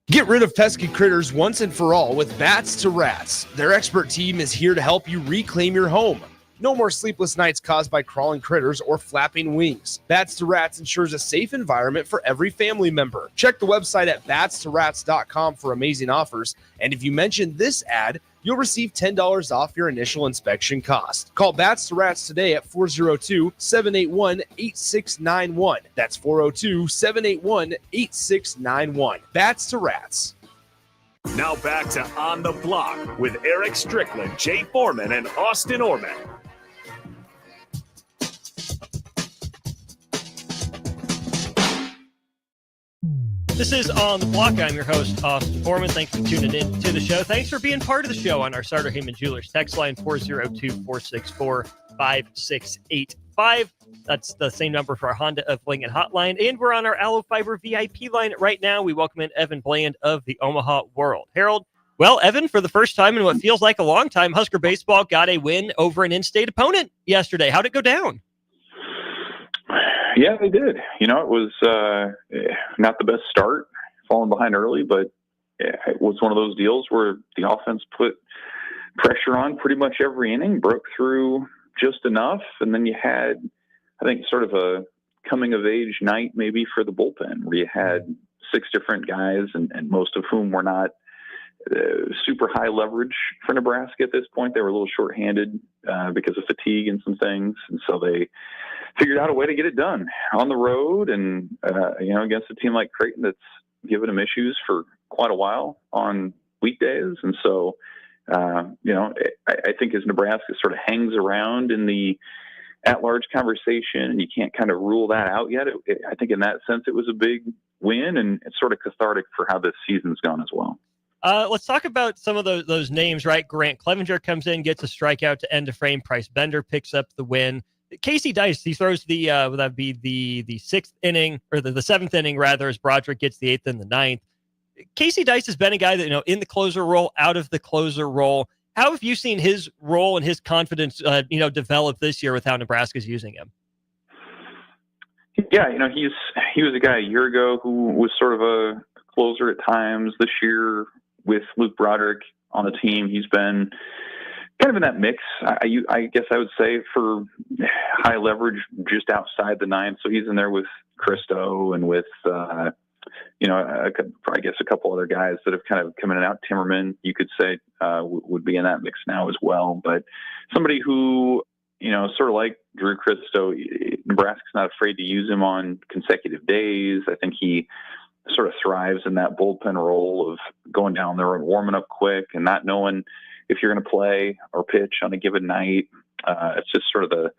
Get rid of pesky critters once and for all with Bats to Rats. Their expert team is here to help you reclaim your home. No more sleepless nights caused by crawling critters or flapping wings. Bats to Rats ensures a safe environment for every family member. Check the website at batstorats.com for amazing offers. And if you mention this ad, you'll receive $10 off your initial inspection cost. Call Bats to Rats today at 402-781-8691. That's 402-781-8691. Bats to Rats. Now back to On the Block with Eric Strickland, Jay Foreman, and Austin Orman. This is On the Block. I'm your host, Austin Foreman. Thanks for tuning in to the show. Thanks for being part of the show on our Sartor Heyman Jewelers text line, 402-464-1366. 5685. That's the same number for our Honda of Lincoln hotline. And we're on our Aloe Fiber VIP line right now. We welcome in Evan Bland of the Omaha World Herald. Well, Evan, for the first time in what feels like a long time, Husker baseball got a win over an in-state opponent yesterday. How'd it go down? Yeah, they did. You know, it was not the best start, falling behind early, but it was one of those deals where the offense put pressure on pretty much every inning, broke through just enough, and then you had, I think, sort of a coming-of-age night maybe for the bullpen, where you had 6 different guys, and most of whom were not super high leverage for Nebraska at this point. They were a little shorthanded because of fatigue and some things, and so they figured out a way to get it done on the road, and against a team like Creighton that's given them issues for quite a while on weekdays. And so I think as Nebraska sort of hangs around in the at-large conversation, and you can't kind of rule that out yet, I think in that sense it was a big win, and it's sort of cathartic for how this season's gone as well. Let's talk about some of those names, right? Grant Clevenger comes in, gets a strikeout to end a frame. Price Bender picks up the win. Casey Dice, he throws the would that be the 6th inning, or the 7th inning rather, as Broderick gets the 8th and the 9th. Casey Dice has been a guy that, in the closer role, out of the closer role. How have you seen his role and his confidence, develop this year with how Nebraska's using him? Yeah, he was a guy a year ago who was sort of a closer at times. This year, with Luke Broderick on the team, he's been kind of in that mix. I guess I would say for high leverage, just outside the 9th. So he's in there with Christo and with I guess a couple other guys that have kind of come in and out. Timmerman, you could say, would be in that mix now as well. But somebody who, sort of like Drew Christo, Nebraska's not afraid to use him on consecutive days. I think he sort of thrives in that bullpen role of going down there and warming up quick and not knowing if you're going to play or pitch on a given night. It's just sort of the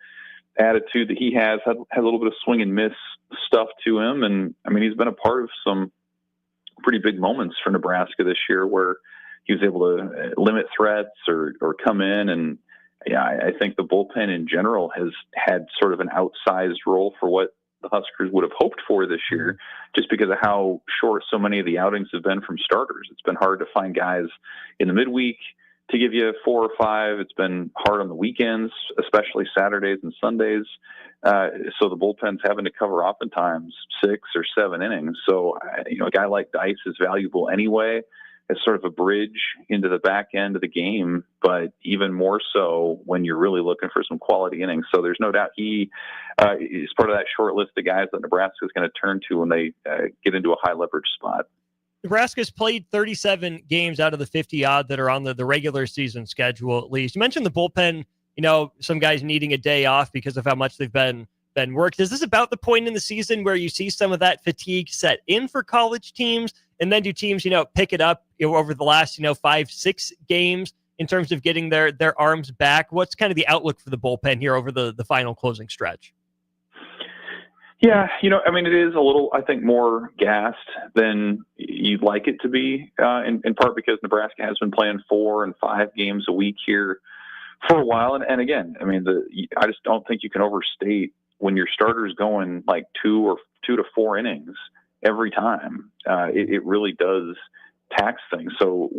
attitude that he has, had a little bit of swing and miss stuff to him. And I mean, he's been a part of some pretty big moments for Nebraska this year where he was able to limit threats or come in. And yeah, I think the bullpen in general has had sort of an outsized role for what the Huskers would have hoped for this year, just because of how short so many of the outings have been from starters. It's been hard to find guys in the midweek to give you 4 or 5. It's been hard on the weekends, especially Saturdays and Sundays. So the bullpen's having to cover oftentimes 6 or 7 innings. So, a guy like Dice is valuable anyway as sort of a bridge into the back end of the game, but even more so when you're really looking for some quality innings. So there's no doubt he is part of that short list of guys that Nebraska is going to turn to when they get into a high leverage spot. Nebraska's played 37 games out of the 50-odd that are on the regular season schedule, at least. You mentioned the bullpen, some guys needing a day off because of how much they've been worked. Is this about the point in the season where you see some of that fatigue set in for college teams? And then do teams, pick it up over the last, 5-6 games in terms of getting their arms back? What's kind of the outlook for the bullpen here over the final closing stretch? Yeah, it is a little, I think, more gassed than you'd like it to be, in part because Nebraska has been playing 4 and 5 games a week here for a while. And again, I just don't think you can overstate when your starter's going like 2 to 4 innings every time. It really does tax things. So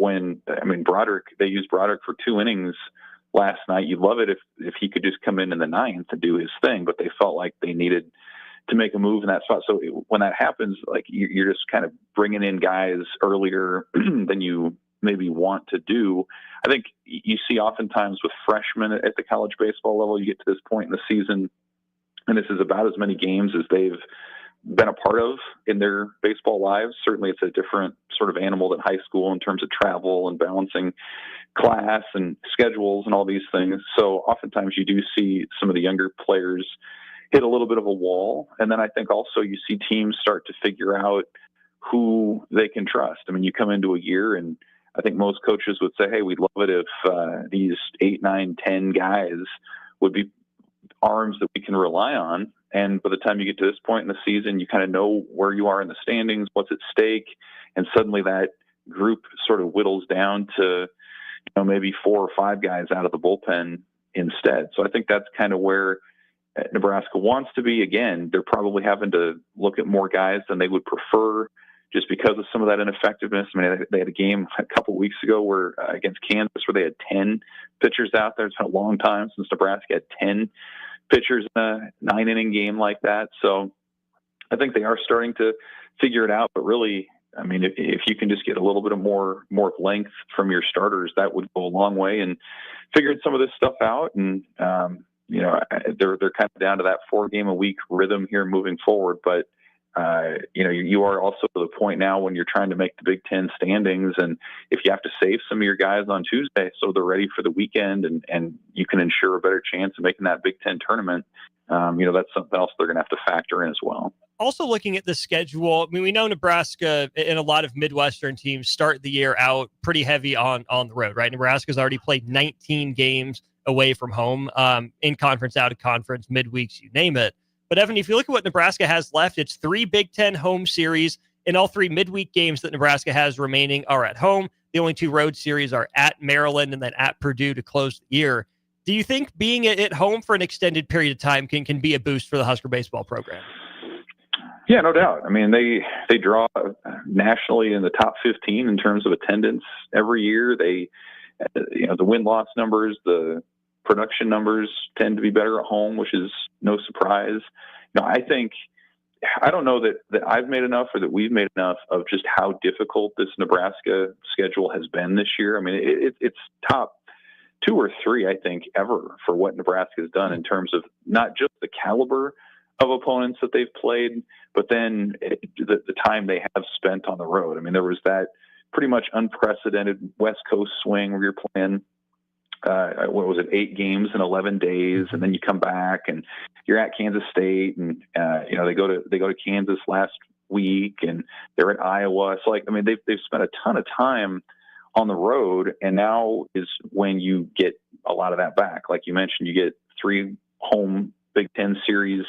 Broderick, they used Broderick for 2 innings last night. You'd love it if he could just come in the 9th and do his thing, but they felt like they needed to make a move in that spot. So when that happens, like you're just kind of bringing in guys earlier than you maybe want to do. I think you see oftentimes with freshmen at the college baseball level, you get to this point in the season, and this is about as many games as they've been a part of in their baseball lives. Certainly it's a different sort of animal than high school in terms of travel and balancing class and schedules and all these things. So oftentimes you do see some of the younger players hit a little bit of a wall. And then I think also you see teams start to figure out who they can trust. You come into a year, and I think most coaches would say, hey, we'd love it if these 8, 9, 10 guys would be arms that we can rely on. And by the time you get to this point in the season, you kind of know where you are in the standings, what's at stake. And suddenly that group sort of whittles down to, maybe 4 or 5 guys out of the bullpen instead. So I think that's kind of where Nebraska wants to be. Again, they're probably having to look at more guys than they would prefer just because of some of that ineffectiveness. I mean, they had a game a couple of weeks ago where against Kansas where they had 10 pitchers out there. It's been a long time since Nebraska had 10 pitchers in a 9-inning game like that. So I think they are starting to figure it out. But really, I mean, if you can just get a little bit of more length from your starters, that would go a long way and figured some of this stuff out. And, they're kind of down to that 4-game-a-week rhythm here moving forward. But, you are also to the point now when you're trying to make the Big Ten standings. And if you have to save some of your guys on Tuesday so they're ready for the weekend and you can ensure a better chance of making that Big Ten tournament, that's something else they're going to have to factor in as well. Also looking at the schedule, I mean, we know Nebraska and a lot of Midwestern teams start the year out pretty heavy on the road, right? Nebraska's already played 19 games away from home, in conference, out of conference, midweeks, you name it. But Evan, if you look at what Nebraska has left, it's 3 Big Ten home series, and all 3 midweek games that Nebraska has remaining are at home. The only 2 road series are at Maryland and then at Purdue to close the year. Do you think being at home for an extended period of time can be a boost for the Husker baseball program? Yeah, no doubt. I mean, they draw nationally in the top 15 in terms of attendance every year. They, the win-loss numbers, the production numbers tend to be better at home, which is no surprise. I don't know that I've made enough or that we've made enough of just how difficult this Nebraska schedule has been this year. I mean, it's top 2 or 3, I think, ever for what Nebraska has done in terms of not just the caliber of opponents that they've played, but then the time they have spent on the road. I mean, there was that pretty much unprecedented West Coast swing where you're playing, 8 games in 11 days, and then you come back and you're at Kansas State, and they go to Kansas last week, and they're at Iowa. So they've spent a ton of time on the road, and now is when you get a lot of that back. Like you mentioned, you get 3 home Big Ten series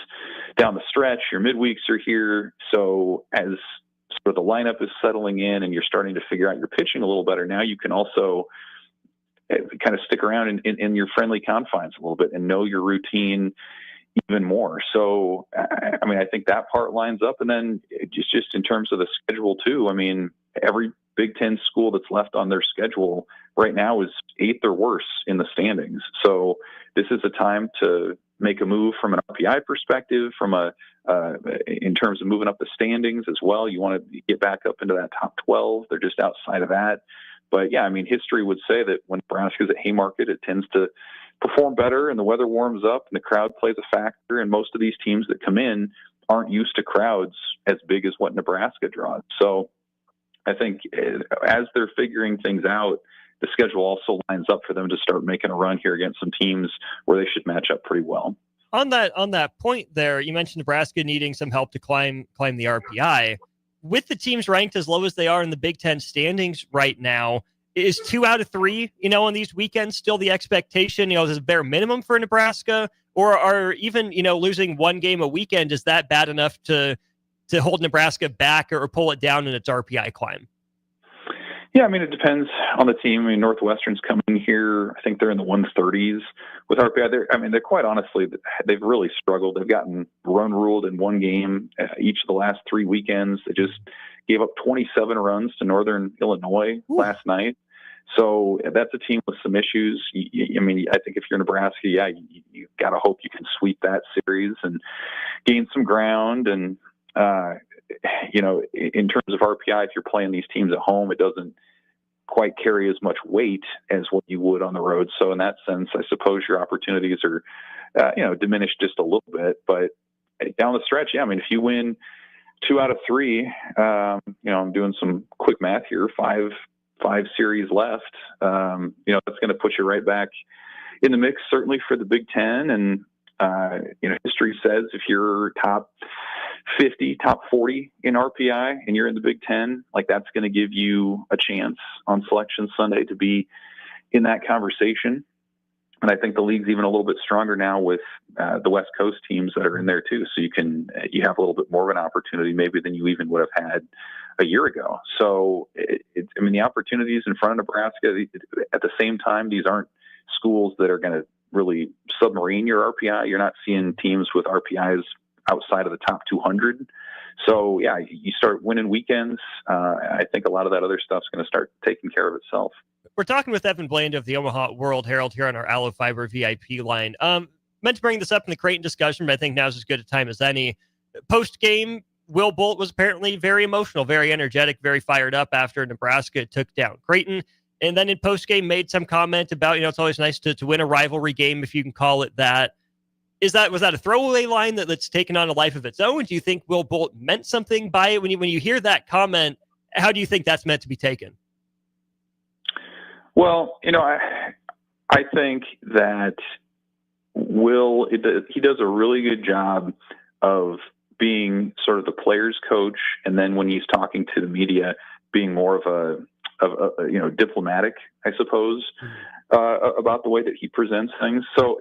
down the stretch. Your midweeks are here, so as sort of the lineup is settling in and you're starting to figure out your pitching a little better, now you can also kind of stick around in your friendly confines a little bit and know your routine even more. So, I think that part lines up. And then just in terms of the schedule too, I mean, every Big Ten school that's left on their schedule right now is 8th or worse in the standings. So this is a time to make a move from an RPI perspective, in terms of moving up the standings as well. You want to get back up into that top 12. They're just outside of that. But yeah, I mean, history would say that when Nebraska's at Haymarket, it tends to perform better and the weather warms up and the crowd plays a factor. And most of these teams that come in aren't used to crowds as big as what Nebraska draws. So I think as they're figuring things out, the schedule also lines up for them to start making a run here against some teams where they should match up pretty well. On that point there, you mentioned Nebraska needing some help to climb the RPI. With the teams ranked as low as they are in the Big Ten standings right now, is 2 out of 3, on these weekends still the expectation? Is a bare minimum for Nebraska, or are even, losing 1 game a weekend, is that bad enough to hold Nebraska back or pull it down in its RPI climb? Yeah, I mean, it depends on the team. I mean, Northwestern's coming here. I think they're in the 130s with RPI. They're quite honestly, they've really struggled. They've gotten run ruled in 1 game each of the last 3 weekends. They just gave up 27 runs to Northern Illinois last night. So that's a team with some issues. I think if you're Nebraska, you got to hope you can sweep that series and gain some ground. And, in terms of RPI, if you're playing these teams at home, it doesn't quite carry as much weight as what you would on the road. So in that sense, I suppose your opportunities are, diminished just a little bit. But down the stretch, if you win 2 out of 3, I'm doing some quick math here, 5 series left, that's going to put you right back in the mix, certainly for the Big Ten. And, history says if you're top 50, top 40 in RPI and you're in the Big Ten, that's going to give you a chance on Selection Sunday to be in that conversation. And I think the league's even a little bit stronger now with the West Coast teams that are in there too. So you have a little bit more of an opportunity maybe than you even would have had a year ago. So the opportunities in front of Nebraska. At the same time, these aren't schools that are going to really submarine your RPI. You're not seeing teams with RPIs outside of the top 200. So, yeah, you start winning weekends. I think a lot of that other stuff's going to start taking care of itself. We're talking with Evan Bland of the Omaha World Herald here on our Allo Fiber VIP line. Meant to bring this up in the Creighton discussion, but I think now's as good a time as any. Post-game, Will Bolt was apparently very emotional, very energetic, very fired up after Nebraska took down Creighton. And then in post-game made some comment about, it's always nice to win a rivalry game, if you can call it that. Was that a throwaway line that's taken on a life of its own? Do you think Will Bolt meant something by it? When you hear that comment, how do you think that's meant to be taken? Well, I think that he does a really good job of being sort of the player's coach, and then when he's talking to the media, being more of a diplomatic, I suppose, about the way that he presents things. So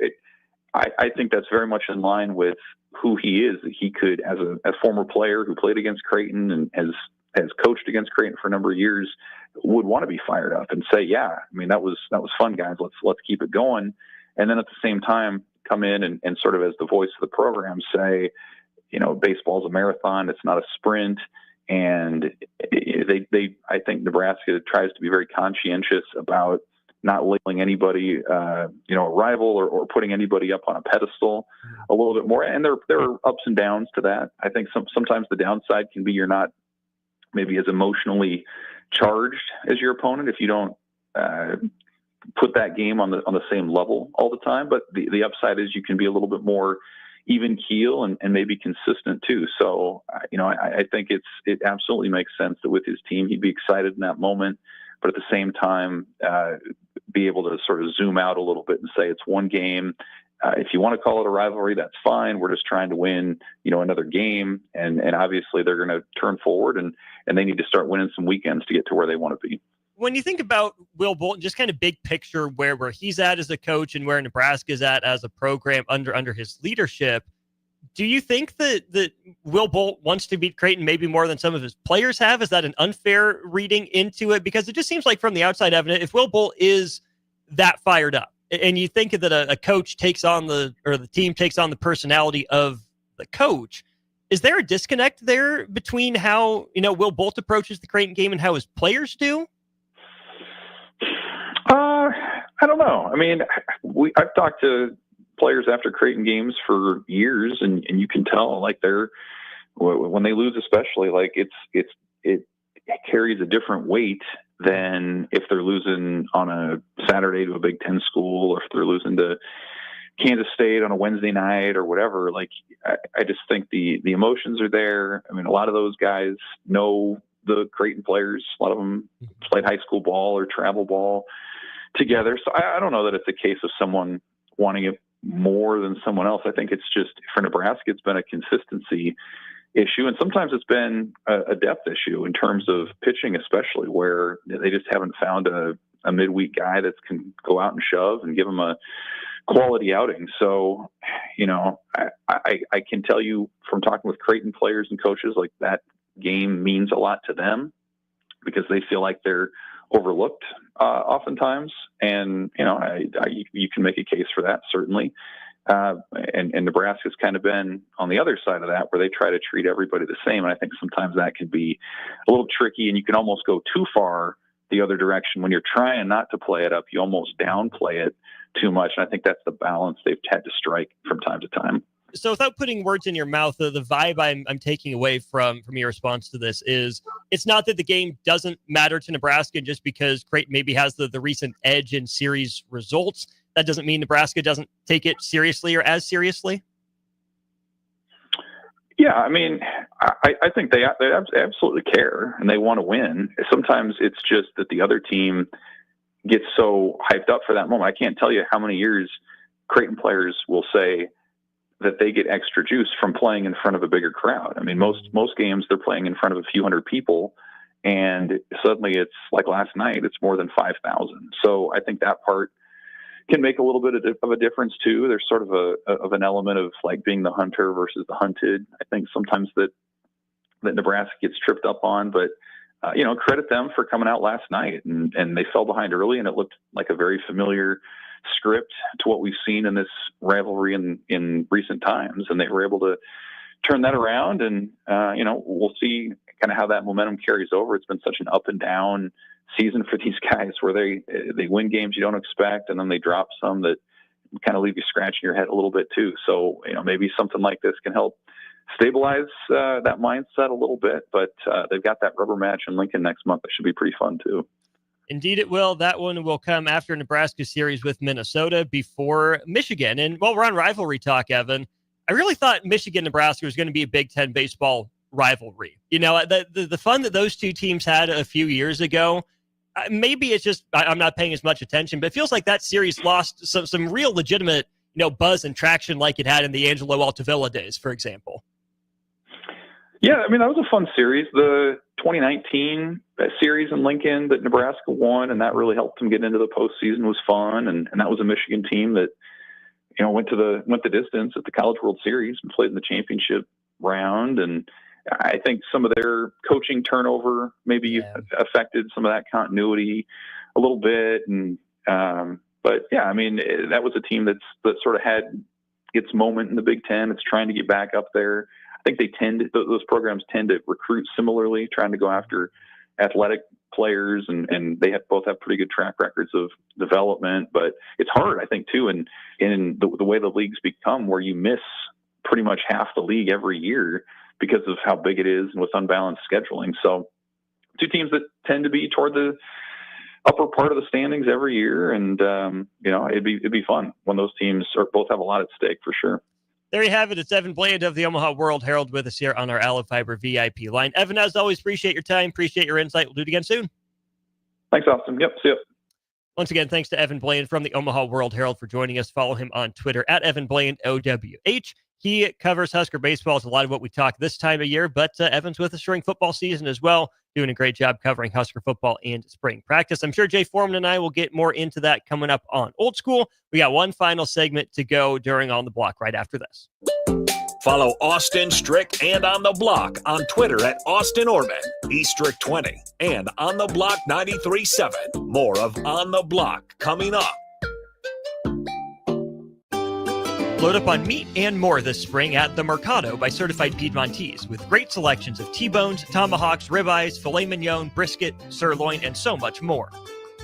I think that's very much in line with who he is. That he could, as a former player who played against Creighton and has coached against Creighton for a number of years, would want to be fired up and say, "Yeah, I mean that was fun, guys. Let's keep it going." And then at the same time, come in and sort of as the voice of the program say, baseball's a marathon; it's not a sprint. And I think Nebraska tries to be very conscientious about not labeling anybody, a rival or putting anybody up on a pedestal a little bit more. And there are ups and downs to that. I think sometimes the downside can be you're not maybe as emotionally charged as your opponent if you don't put that game on the same level all the time. But the upside is you can be a little bit more even keel and maybe consistent too. So, I think it absolutely makes sense that with his team, he'd be excited in that moment, but at the same time, be able to sort of zoom out a little bit and say it's one game. If you want to call it a rivalry, that's fine. We're just trying to win, another game. And obviously they're going to turn forward and they need to start winning some weekends to get to where they want to be. When you think about Will Bolton, just kind of big picture where he's at as a coach and where Nebraska's at as a program under his leadership, do you think that Will Bolt wants to beat Creighton maybe more than some of his players have? Is that an unfair reading into it? Because it just seems like from the outside evidence, if Will Bolt is that fired up and you think that a coach takes on the team takes on the personality of the coach, is there a disconnect there between how, Will Bolt approaches the Creighton game and how his players do? I don't know. I mean, I've talked to players after Creighton games for years, and you can tell like when they lose, especially like it carries a different weight than if they're losing on a Saturday to a Big Ten school, or if they're losing to Kansas State on a Wednesday night or whatever. Like, I just think the emotions are there. I mean, a lot of those guys know the Creighton players. A lot of them played high school ball or travel ball together. So I don't know that it's a case of someone wanting it more than someone else. I think it's just, for Nebraska, it's been a consistency issue. And sometimes it's been a depth issue in terms of pitching, especially where they just haven't found a midweek guy that can go out and shove and give them a quality outing. So, I can tell you from talking with Creighton players and coaches, like that game means a lot to them because they feel like they're overlooked oftentimes. And, you can make a case for that, certainly. And Nebraska's kind of been on the other side of that, where they try to treat everybody the same. And I think sometimes that can be a little tricky, and you can almost go too far the other direction. When you're trying not to play it up, you almost downplay it too much. And I think that's the balance they've had to strike from time to time. So without putting words in your mouth, the vibe I'm taking away from your response to this is it's not that the game doesn't matter to Nebraska just because Creighton maybe has the recent edge in series results. That doesn't mean Nebraska doesn't take it seriously or as seriously. Yeah, I mean, I think they absolutely care and they want to win. Sometimes it's just that the other team gets so hyped up for that moment. I can't tell you how many years Creighton players will say that they get extra juice from playing in front of a bigger crowd. I mean, most games they're playing in front of a few hundred people, and suddenly it's like last night, it's more than 5,000. So I think that part can make a little bit of a difference too. There's sort of an element of like being the hunter versus the hunted. I think sometimes that Nebraska gets tripped up on, but credit them for coming out last night and they fell behind early, and it looked like a very familiar script to what we've seen in this rivalry in recent times, and they were able to turn that around. And we'll see kind of how that momentum carries over. It's been such an up and down season for these guys, where they win games you don't expect, and then they drop some that kind of leave you scratching your head a little bit too. So maybe something like this can help stabilize that mindset a little bit. But they've got that rubber match in Lincoln next month. That should be pretty fun too. Indeed it will. That one will come after Nebraska series with Minnesota, before Michigan. And while we're on rivalry talk, Evan, I really thought Michigan-Nebraska was going to be a Big Ten baseball rivalry. The fun that those two teams had a few years ago, maybe it's just I'm not paying as much attention, but it feels like that series lost some real legitimate buzz and traction like it had in the Angelo Altavilla days, for example. Yeah, I mean, that was a fun series. The 2019 series in Lincoln that Nebraska won, and that really helped them get into the postseason, was fun. And that was a Michigan team that, went the distance at the College World Series and played in the championship round. And I think some of their coaching turnover maybe affected some of that continuity a little bit. And but yeah, I mean, that was a team that sort of had its moment in the Big Ten. It's trying to get back up there. I think those programs tend to recruit similarly, trying to go after athletic players, and they both have pretty good track records of development. But it's hard, I think, too, in the way the leagues become, where you miss pretty much half the league every year because of how big it is and with unbalanced scheduling. So two teams that tend to be toward the upper part of the standings every year, and it'd be fun when those teams both have a lot at stake for sure. There you have it. It's Evan Bland of the Omaha World Herald with us here on our Allo Fiber VIP line. Evan, as always, appreciate your time. Appreciate your insight. We'll do it again soon. Thanks, Austin. Yep, see you. Once again, thanks to Evan Bland from the Omaha World Herald for joining us. Follow him on Twitter at Evan Bland, OWH. He covers Husker baseball. It's a lot of what we talk this time of year, but Evan's with us during football season as well, doing a great job covering Husker football and spring practice. I'm sure Jay Foreman and I will get more into that coming up on Old School. We got one final segment to go during On the Block right after this. Follow Austin Strick and On the Block on Twitter at Austin Orman, eStrick20, and On the Block 93.7. More of On the Block coming up. Load up on meat and more this spring at The Mercado by Certified Piedmontese, with great selections of T-bones, tomahawks, ribeyes, filet mignon, brisket, sirloin, and so much more.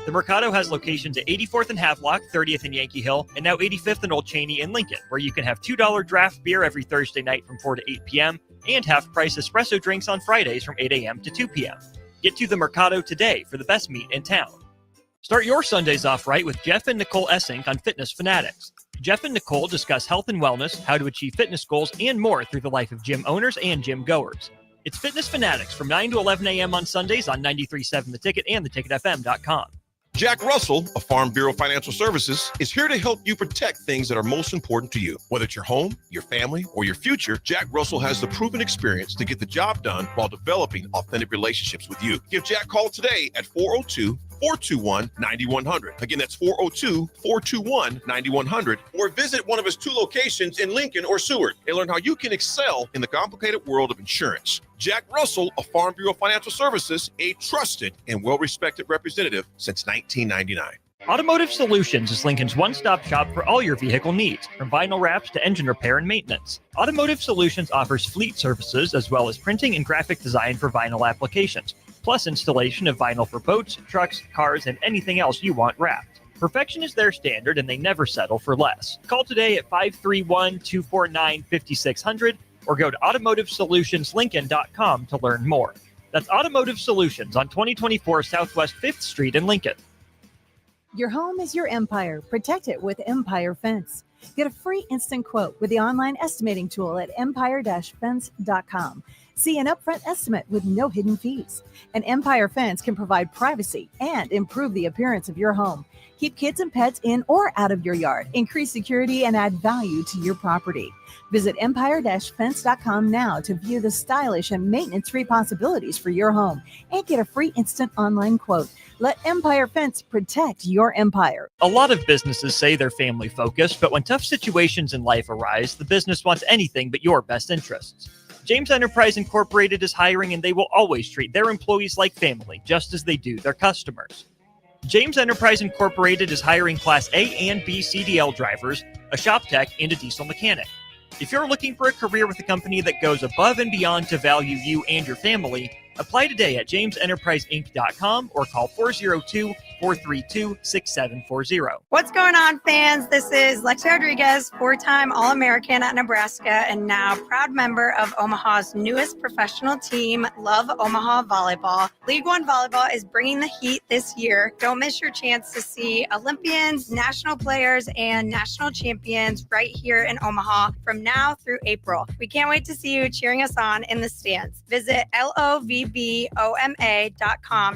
The Mercado has locations at 84th and Havelock, 30th and Yankee Hill, and now 85th and Old Cheney in Lincoln, where you can have $2 draft beer every Thursday night from 4 to 8 p.m. and half-price espresso drinks on Fridays from 8 a.m. to 2 p.m. Get to The Mercado today for the best meat in town. Start your Sundays off right with Jeff and Nicole Essink on Fitness Fanatics. Jeff and Nicole discuss health and wellness, how to achieve fitness goals, and more through the life of gym owners and gym goers. It's Fitness Fanatics from 9 to 11 a.m. on Sundays on 93.7 The Ticket and theticketfm.com. Jack Russell of Farm Bureau Financial Services is here to help you protect things that are most important to you. Whether it's your home, your family, or your future, Jack Russell has the proven experience to get the job done while developing authentic relationships with you. Give Jack a call today at 402-421-9100. Again, that's 402-421-9100. Or visit one of his 2 locations in Lincoln or Seward and learn how you can excel in the complicated world of insurance. Jack Russell of Farm Bureau Financial Services, a trusted and well-respected representative since 1999. Automotive Solutions is Lincoln's one-stop shop for all your vehicle needs, from vinyl wraps to engine repair and maintenance. Automotive Solutions offers fleet services as well as printing and graphic design for vinyl applications, plus installation of vinyl for boats, trucks, cars, and anything else you want wrapped. Perfection is their standard, and they never settle for less. Call today at 531-249-5600 or go to automotivesolutionslincoln.com to learn more. That's Automotive Solutions on 2024 Southwest 5th Street in Lincoln. Your home is your empire. Protect it with Empire Fence. Get a free instant quote with the online estimating tool at empire-fence.com. See an upfront estimate with no hidden fees. An Empire Fence can provide privacy and improve the appearance of your home. Keep kids and pets in or out of your yard. Increase security and add value to your property. Visit empire-fence.com now to view the stylish and maintenance-free possibilities for your home and get a free instant online quote. Let Empire Fence protect your empire. A lot of businesses say they're family focused, but when tough situations in life arise, the business wants anything but your best interests. James Enterprise Incorporated is hiring, and they will always treat their employees like family, just as they do their customers. James Enterprise Incorporated is hiring Class A and B CDL drivers, a shop tech, and a diesel mechanic. If you're looking for a career with a company that goes above and beyond to value you and your family, apply today at jamesenterpriseinc.com or call 402-432-6740. What's going on, fans? This is Lexi Rodriguez, four-time All-American at Nebraska and now proud member of Omaha's newest professional team, Love Omaha Volleyball. League One Volleyball is bringing the heat this year. Don't miss your chance to see Olympians, national players, and national champions right here in Omaha from now through April. We can't wait to see you cheering us on in the stands. Visit lovboma.com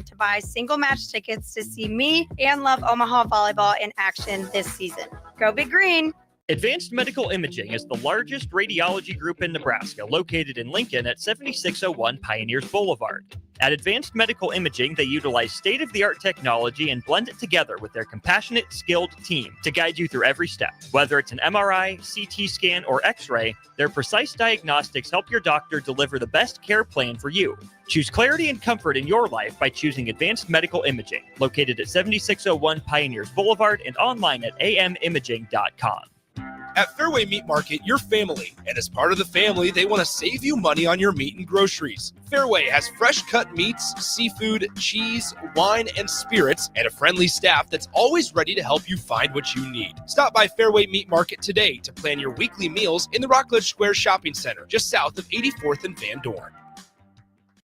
to buy single match tickets to see me and Love Omaha Volleyball in action this season. Go Big Green! Advanced Medical Imaging is the largest radiology group in Nebraska, located in Lincoln at 7601 Pioneers Boulevard. At Advanced Medical Imaging, they utilize state-of-the-art technology and blend it together with their compassionate, skilled team to guide you through every step. Whether it's an MRI, CT scan, or X-ray, their precise diagnostics help your doctor deliver the best care plan for you. Choose clarity and comfort in your life by choosing Advanced Medical Imaging, located at 7601 Pioneers Boulevard and online at amimaging.com. At Fairway Meat Market, you're family, and as part of the family, they want to save you money on your meat and groceries. Fairway has fresh cut meats, seafood, cheese, wine, and spirits, and a friendly staff that's always ready to help you find what you need. Stop by Fairway Meat Market today to plan your weekly meals in the Rockledge Square Shopping Center, just south of 84th and Van Dorn.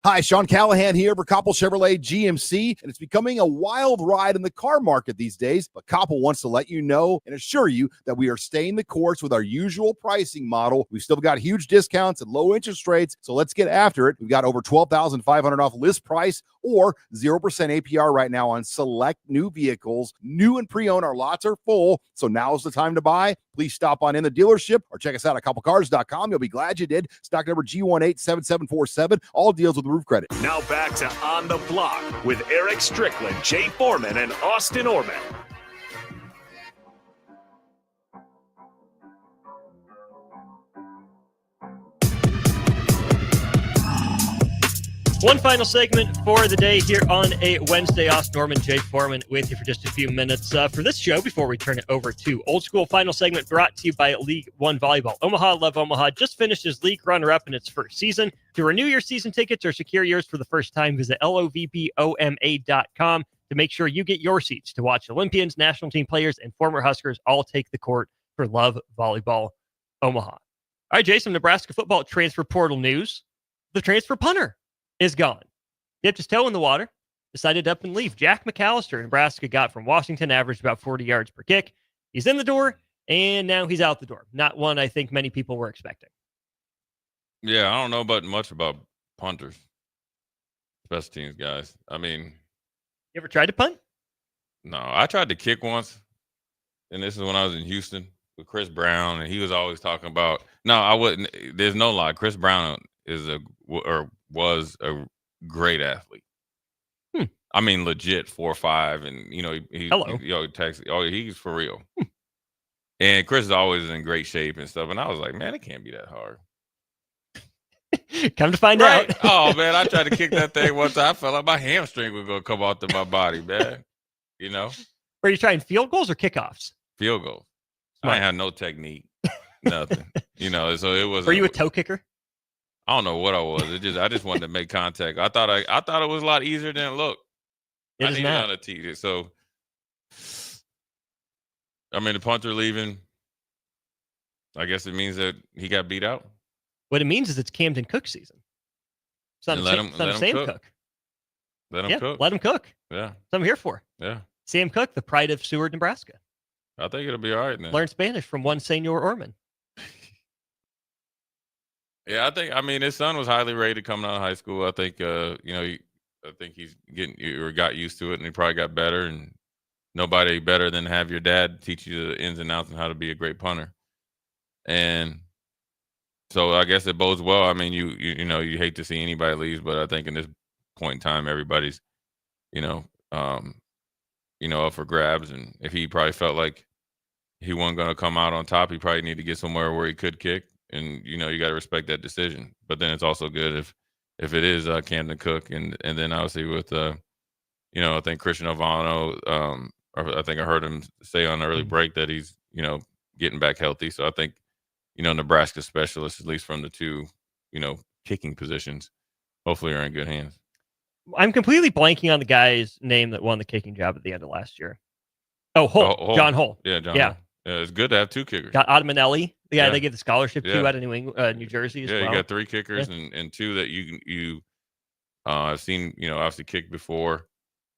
Hi, Sean Callahan here for Koppel Chevrolet GMC, and it's becoming a wild ride in the car market these days, but Koppel wants to let you know and assure you that we are staying the course with our usual pricing model. We've still got huge discounts and low interest rates, so let's get after it. We've got over $12,500 off list price or 0% APR right now on select new vehicles. New and pre-owned, our lots are full, so now's the time to buy. Please stop on in the dealership or check us out at koppelcars.com. You'll be glad you did. Stock number G187747. All deals with roof credit. Now back to On the Block with Eric Strickland, Jay Foreman, and Austin Orman. One final segment for the day here on a Wednesday. Austin Norman, Jay Foreman with you for just a few minutes for this show before we turn it over to Old School. Final segment brought to you by League One Volleyball. Omaha Love Omaha just finished as league runner-up in its first season. To renew your season tickets or secure yours for the first time, visit lovboma.com to make sure you get your seats to watch Olympians, national team players, and former Huskers all take the court for Love Volleyball Omaha. All right, Jason, Nebraska football transfer portal news. The transfer punter is gone. Dipped his toe in the water, decided to up and leave. Jack McAllister, Nebraska got from Washington, averaged about 40 yards per kick. He's in the door, and now he's out the door. Not one I think many people were expecting. Yeah, I don't know much about punters, special teams guys. I mean, you ever tried to punt? No, I tried to kick once, and this is when I was in Houston with Chris Brown, and he was always talking about. No, I wouldn't. There's no lie. Chris Brown was a great athlete. I mean, legit 4'5", and he's for real. And Chris is always in great shape and stuff. And I was like, man, it can't be that hard. Come to find out. Oh man, I tried to kick that thing one time. I felt like my hamstring was gonna come out to my body, man. You know. Were you trying field goals or kickoffs? Field goals. I ain't had no technique, nothing. So it was. Were you a toe kicker? I don't know what I was. I just wanted to make contact. I thought it was a lot easier than it looked. It is not. To teach it. So, I mean, the punter leaving. I guess it means that he got beat out. What it means is it's Camden Cook season. Let him cook. Let him cook. Let him cook. Yeah. That's what I'm here for. Yeah. Sam Cook, the pride of Seward, Nebraska. I think it'll be all right now. Learn Spanish from one Senor Orman. Yeah, I mean, his son was highly rated coming out of high school. I think, I think he's got used to it, and he probably got better. And nobody better than have your dad teach you the ins and outs and how to be a great punter. And so I guess it bodes well. I mean, you hate to see anybody leave, but I think in this point in time, everybody's, up for grabs. And if he probably felt like he wasn't going to come out on top, he probably need to get somewhere where he could kick. And you got to respect that decision. But then it's also good if it is Camden Cook, and then obviously with I think Christian Ovano, I think I heard him say on the early break that he's, getting back healthy. So I think, Nebraska specialists, at least from the two, kicking positions, hopefully are in good hands. I'm completely blanking on the guy's name that won the kicking job at the end of last year. Oh, Hull. John Hull. Yeah, John Hull. Yeah, it's good to have two kickers. Got Ottamanelli, the guy they gave the scholarship to out of New Jersey as well. Yeah, you got three kickers and two that you I've seen, obviously kick before,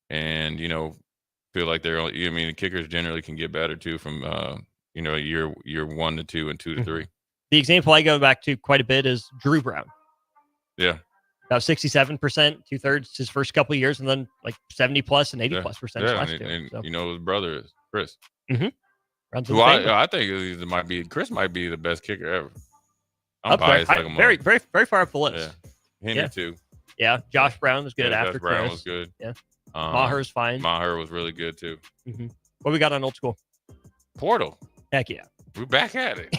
and, feel like the kickers generally can get better too from, year 1 to 2 and 2 to 3. The example I go back to quite a bit is Drew Brown. Yeah. About 67%, 2/3 his first couple of years, and then like 70 plus and 80 plus percent last year. And his brother is Chris. Mm-hmm. Who I think Chris might be the best kicker ever. I'm biased. Very, very, very far up the list. Yeah. Henry too. Yeah. Josh Brown was good after Josh Brown Chris. was good. Yeah. Maher's fine. Maher was really good too. Mm-hmm. What we got on Old School? Portal. Heck yeah. We're back at it.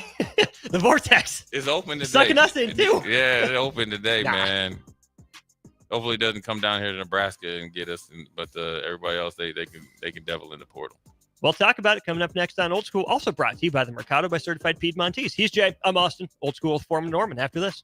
The vortex is open today. Sucking us in too. Yeah, it's open today, man. Hopefully, it doesn't come down here to Nebraska and get us. But everybody else, they can devil in the portal. We'll talk about it coming up next on Old School. Also brought to you by the Mercado by Certified Piedmontese. He's Jay. I'm Austin. Old School with Foreman Norman. After this.